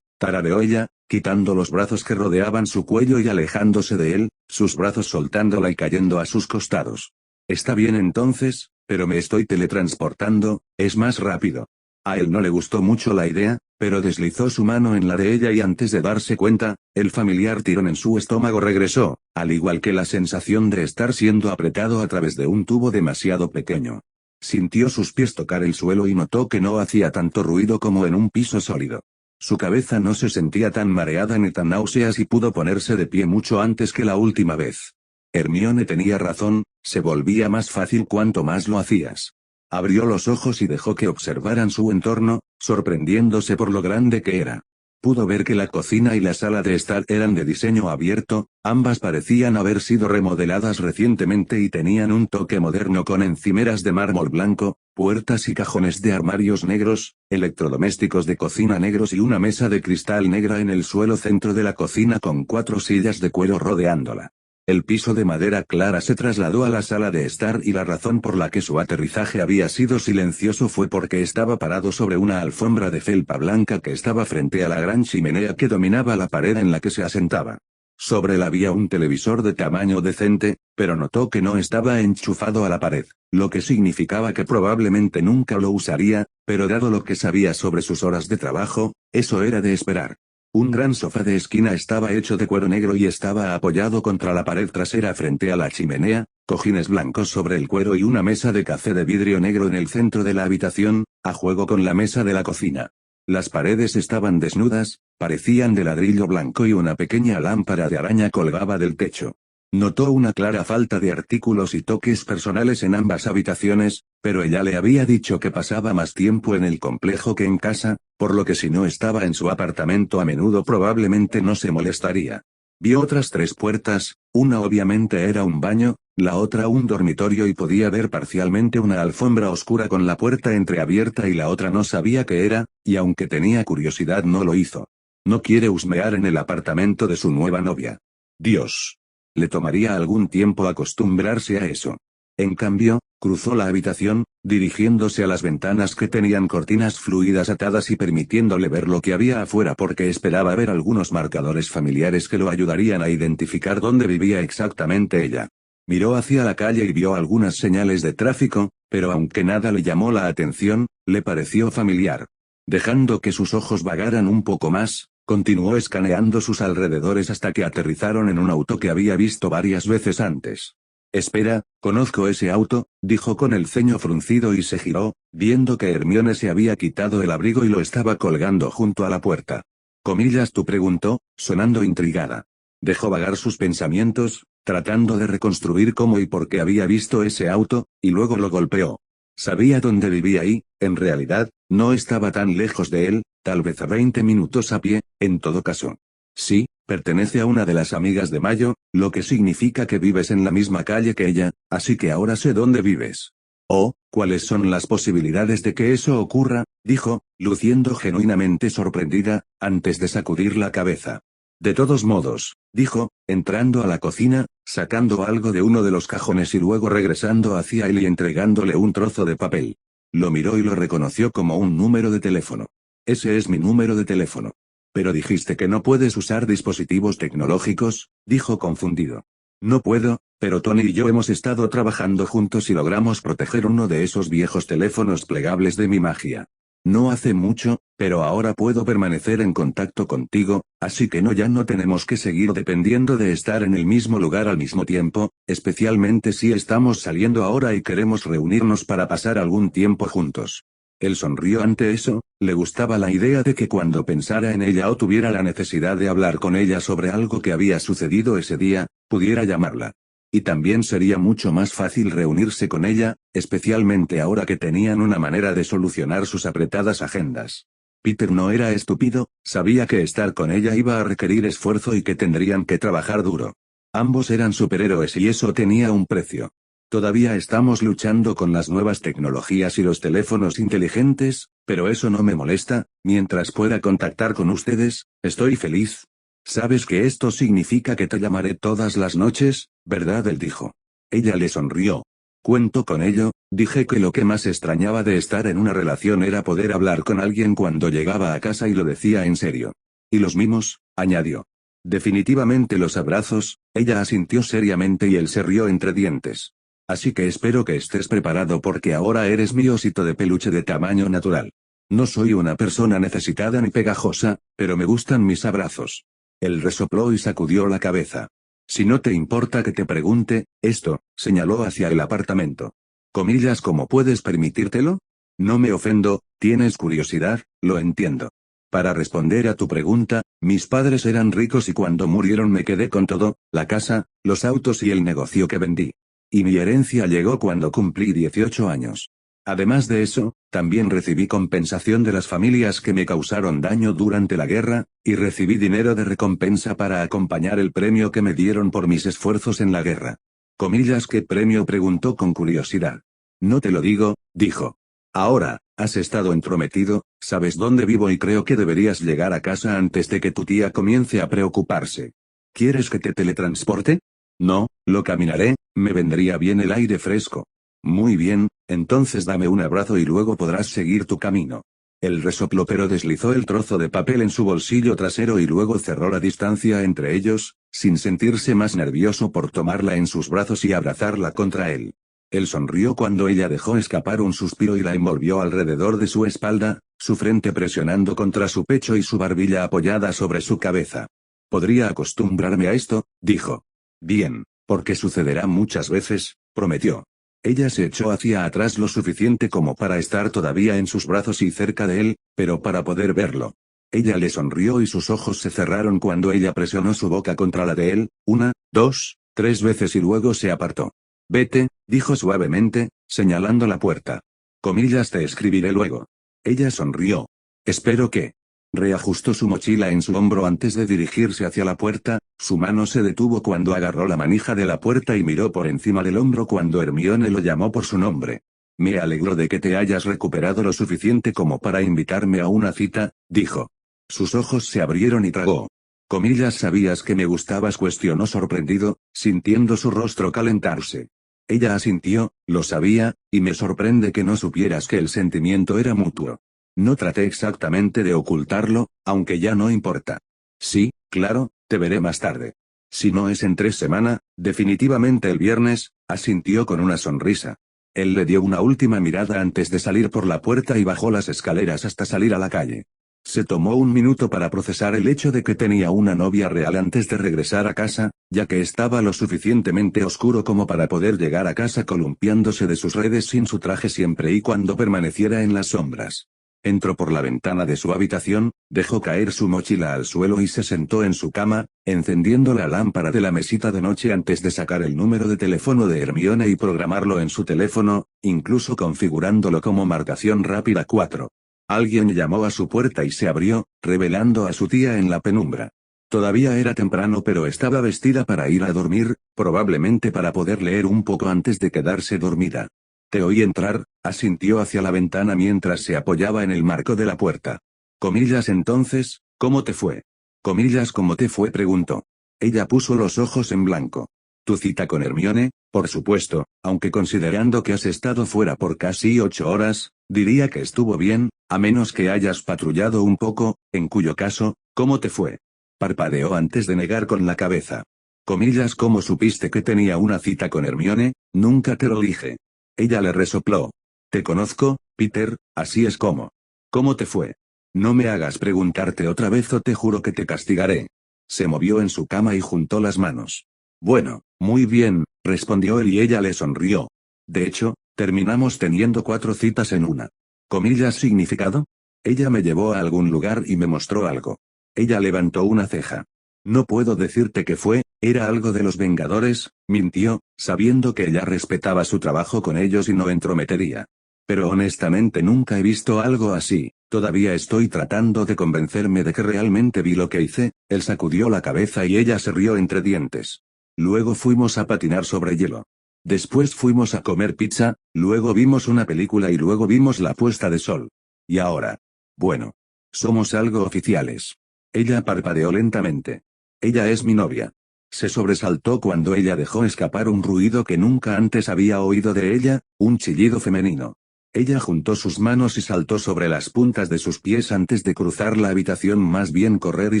Tarareó ella, quitando los brazos que rodeaban su cuello y alejándose de él, sus brazos soltándola y cayendo a sus costados. Está bien entonces, pero me estoy teletransportando, es más rápido. A él no le gustó mucho la idea, pero deslizó su mano en la de ella y antes de darse cuenta, el familiar tirón en su estómago regresó, al igual que la sensación de estar siendo apretado a través de un tubo demasiado pequeño. Sintió sus pies tocar el suelo y notó que no hacía tanto ruido como en un piso sólido. Su cabeza no se sentía tan mareada ni tan náuseas y pudo ponerse de pie mucho antes que la última vez. Hermione tenía razón, se volvía más fácil cuanto más lo hacías. Abrió los ojos y dejó que observaran su entorno, sorprendiéndose por lo grande que era. Pudo ver que la cocina y la sala de estar eran de diseño abierto, ambas parecían haber sido remodeladas recientemente y tenían un toque moderno con encimeras de mármol blanco, puertas y cajones de armarios negros, electrodomésticos de cocina negros y una mesa de cristal negra en el suelo centro de la cocina con 4 sillas de cuero rodeándola. El piso de madera clara se trasladó a la sala de estar y la razón por la que su aterrizaje había sido silencioso fue porque estaba parado sobre una alfombra de felpa blanca que estaba frente a la gran chimenea que dominaba la pared en la que se asentaba. Sobre él había un televisor de tamaño decente, pero notó que no estaba enchufado a la pared, lo que significaba que probablemente nunca lo usaría, pero dado lo que sabía sobre sus horas de trabajo, eso era de esperar. Un gran sofá de esquina estaba hecho de cuero negro y estaba apoyado contra la pared trasera frente a la chimenea, cojines blancos sobre el cuero y una mesa de café de vidrio negro en el centro de la habitación, a juego con la mesa de la cocina. Las paredes estaban desnudas, parecían de ladrillo blanco y una pequeña lámpara de araña colgaba del techo. Notó una clara falta de artículos y toques personales en ambas habitaciones, pero ella le había dicho que pasaba más tiempo en el complejo que en casa, por lo que si no estaba en su apartamento a menudo probablemente no se molestaría. Vio otras 3 puertas, una obviamente era un baño, la otra un dormitorio y podía ver parcialmente una alfombra oscura con la puerta entreabierta y la otra no sabía qué era, y aunque tenía curiosidad no lo hizo. No quiere husmear en el apartamento de su nueva novia. Dios. Le tomaría algún tiempo acostumbrarse a eso. En cambio, cruzó la habitación, dirigiéndose a las ventanas que tenían cortinas fluidas atadas y permitiéndole ver lo que había afuera porque esperaba ver algunos marcadores familiares que lo ayudarían a identificar dónde vivía exactamente ella. Miró hacia la calle y vio algunas señales de tráfico, pero aunque nada le llamó la atención, le pareció familiar. Dejando que sus ojos vagaran un poco más, continuó escaneando sus alrededores hasta que aterrizaron en un auto que había visto varias veces antes. Espera, conozco ese auto, dijo con el ceño fruncido y se giró, viendo que Hermione se había quitado el abrigo y lo estaba colgando junto a la puerta. ¿Comillas tú? Preguntó, sonando intrigada. Dejó vagar sus pensamientos, tratando de reconstruir cómo y por qué había visto ese auto, y luego lo golpeó. Sabía dónde vivía y, en realidad, no estaba tan lejos de él, tal vez a 20 minutos a pie, en todo caso. Sí, pertenece a una de las amigas de Mayo, lo que significa que vives en la misma calle que ella, así que ahora sé dónde vives. Oh, ¿cuáles son las posibilidades de que eso ocurra?, dijo, luciendo genuinamente sorprendida, antes de sacudir la cabeza. De todos modos, dijo, entrando a la cocina, sacando algo de uno de los cajones y luego regresando hacia él y entregándole un trozo de papel. Lo miró y lo reconoció como un número de teléfono. Ese es mi número de teléfono. Pero dijiste que no puedes usar dispositivos tecnológicos, dijo confundido. No puedo, pero Tony y yo hemos estado trabajando juntos y logramos proteger uno de esos viejos teléfonos plegables de mi magia. No hace mucho, pero ahora puedo permanecer en contacto contigo, así que ya no tenemos que seguir dependiendo de estar en el mismo lugar al mismo tiempo, especialmente si estamos saliendo ahora y queremos reunirnos para pasar algún tiempo juntos. Él sonrió ante eso, le gustaba la idea de que cuando pensara en ella o tuviera la necesidad de hablar con ella sobre algo que había sucedido ese día, pudiera llamarla. Y también sería mucho más fácil reunirse con ella, especialmente ahora que tenían una manera de solucionar sus apretadas agendas. Peter no era estúpido, sabía que estar con ella iba a requerir esfuerzo y que tendrían que trabajar duro. Ambos eran superhéroes y eso tenía un precio. Todavía estamos luchando con las nuevas tecnologías y los teléfonos inteligentes, pero eso no me molesta, mientras pueda contactar con ustedes, estoy feliz. Sabes que esto significa que te llamaré todas las noches, ¿verdad? Él dijo. Ella le sonrió. Cuento con ello, dije que lo que más extrañaba de estar en una relación era poder hablar con alguien cuando llegaba a casa y lo decía en serio. Y los mimos, añadió. Definitivamente los abrazos, ella asintió seriamente y él se rió entre dientes. Así que espero que estés preparado porque ahora eres mi osito de peluche de tamaño natural. No soy una persona necesitada ni pegajosa, pero me gustan mis abrazos. Él resopló y sacudió la cabeza. Si no te importa que te pregunte, esto, señaló hacia el apartamento. Comillas, ¿cómo puedes permitírtelo? No me ofendo, tienes curiosidad, lo entiendo. Para responder a tu pregunta, mis padres eran ricos y cuando murieron me quedé con todo, la casa, los autos y el negocio que vendí. Y mi herencia llegó cuando cumplí 18 años. Además de eso, también recibí compensación de las familias que me causaron daño durante la guerra, y recibí dinero de recompensa para acompañar el premio que me dieron por mis esfuerzos en la guerra. Comillas, ¿qué premio? Preguntó con curiosidad. No te lo digo, dijo. Ahora, has estado entrometido, sabes dónde vivo y creo que deberías llegar a casa antes de que tu tía comience a preocuparse. ¿Quieres que te teletransporte? No, lo caminaré, me vendría bien el aire fresco. Muy bien, entonces dame un abrazo y luego podrás seguir tu camino. Él resopló pero deslizó el trozo de papel en su bolsillo trasero y luego cerró la distancia entre ellos, sin sentirse más nervioso por tomarla en sus brazos y abrazarla contra él. Él sonrió cuando ella dejó escapar un suspiro y la envolvió alrededor de su espalda, su frente presionando contra su pecho y su barbilla apoyada sobre su cabeza. Podría acostumbrarme a esto, dijo. Bien, porque sucederá muchas veces, prometió. Ella se echó hacia atrás lo suficiente como para estar todavía en sus brazos y cerca de él, pero para poder verlo. Ella le sonrió y sus ojos se cerraron cuando ella presionó su boca contra la de él, 1, 2, 3 veces y luego se apartó. Vete, dijo suavemente, señalando la puerta. Comillas, te escribiré luego. Ella sonrió. Espero que. Reajustó su mochila en su hombro antes de dirigirse hacia la puerta, su mano se detuvo cuando agarró la manija de la puerta y miró por encima del hombro cuando Hermione lo llamó por su nombre. Me alegro de que te hayas recuperado lo suficiente como para invitarme a una cita, dijo. Sus ojos se abrieron y tragó. Comillas, ¿sabías que me gustabas? Cuestionó sorprendido, sintiendo su rostro calentarse. Ella asintió, lo sabía, y me sorprende que no supieras que el sentimiento era mutuo. No traté exactamente de ocultarlo, aunque ya no importa. Sí, claro, te veré más tarde. Si no es en 3 semanas, definitivamente el viernes, asintió con una sonrisa. Él le dio una última mirada antes de salir por la puerta y bajó las escaleras hasta salir a la calle. Se tomó un minuto para procesar el hecho de que tenía una novia real antes de regresar a casa, ya que estaba lo suficientemente oscuro como para poder llegar a casa columpiándose de sus redes sin su traje siempre y cuando permaneciera en las sombras. Entró por la ventana de su habitación, dejó caer su mochila al suelo y se sentó en su cama, encendiendo la lámpara de la mesita de noche antes de sacar el número de teléfono de Hermione y programarlo en su teléfono, incluso configurándolo como marcación rápida 4. Alguien llamó a su puerta y se abrió, revelando a su tía en la penumbra. Todavía era temprano pero estaba vestida para ir a dormir, probablemente para poder leer un poco antes de quedarse dormida. Te oí entrar, asintió hacia la ventana mientras se apoyaba en el marco de la puerta. Comillas, entonces, ¿cómo te fue? Comillas, ¿cómo te fue? Preguntó. Ella puso los ojos en blanco. ¿Tu cita con Hermione? Por supuesto, aunque considerando que has estado fuera por casi 8 horas, diría que estuvo bien, a menos que hayas patrullado un poco, en cuyo caso, ¿cómo te fue? Parpadeó antes de negar con la cabeza. Comillas, ¿cómo supiste que tenía una cita con Hermione? Nunca te lo dije. Ella le resopló. Te conozco, Peter, así es como. ¿Cómo te fue? No me hagas preguntarte otra vez o te juro que te castigaré. Se movió en su cama y juntó las manos. Bueno, muy bien, respondió él y ella le sonrió. De hecho, terminamos teniendo 4 citas en una. ¿Comillas significado? Ella me llevó a algún lugar y me mostró algo. Ella levantó una ceja. No puedo decirte qué fue, era algo de los Vengadores, mintió, sabiendo que ella respetaba su trabajo con ellos y no entrometería. Pero honestamente nunca he visto algo así, todavía estoy tratando de convencerme de que realmente vi lo que hice. Él sacudió la cabeza y ella se rió entre dientes. Luego fuimos a patinar sobre hielo. Después fuimos a comer pizza, luego vimos una película y luego vimos la puesta de sol. Y ahora. Bueno. Somos algo oficiales. Ella parpadeó lentamente. Ella es mi novia. Se sobresaltó cuando ella dejó escapar un ruido que nunca antes había oído de ella, un chillido femenino. Ella juntó sus manos y saltó sobre las puntas de sus pies antes de cruzar la habitación, más bien correr, y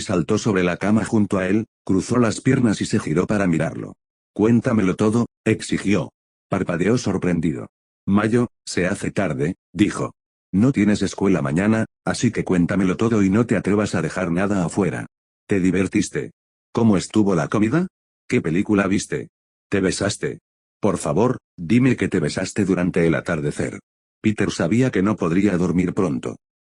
saltó sobre la cama junto a él, cruzó las piernas y se giró para mirarlo. Cuéntamelo todo, exigió. Parpadeó sorprendido. Mayo, se hace tarde, dijo. No tienes escuela mañana, así que cuéntamelo todo y no te atrevas a dejar nada afuera. ¿Te divertiste? ¿Cómo estuvo la comida? ¿Qué película viste? ¿Te besaste? Por favor, dime que te besaste durante el atardecer. Peter sabía que no podría dormir pronto.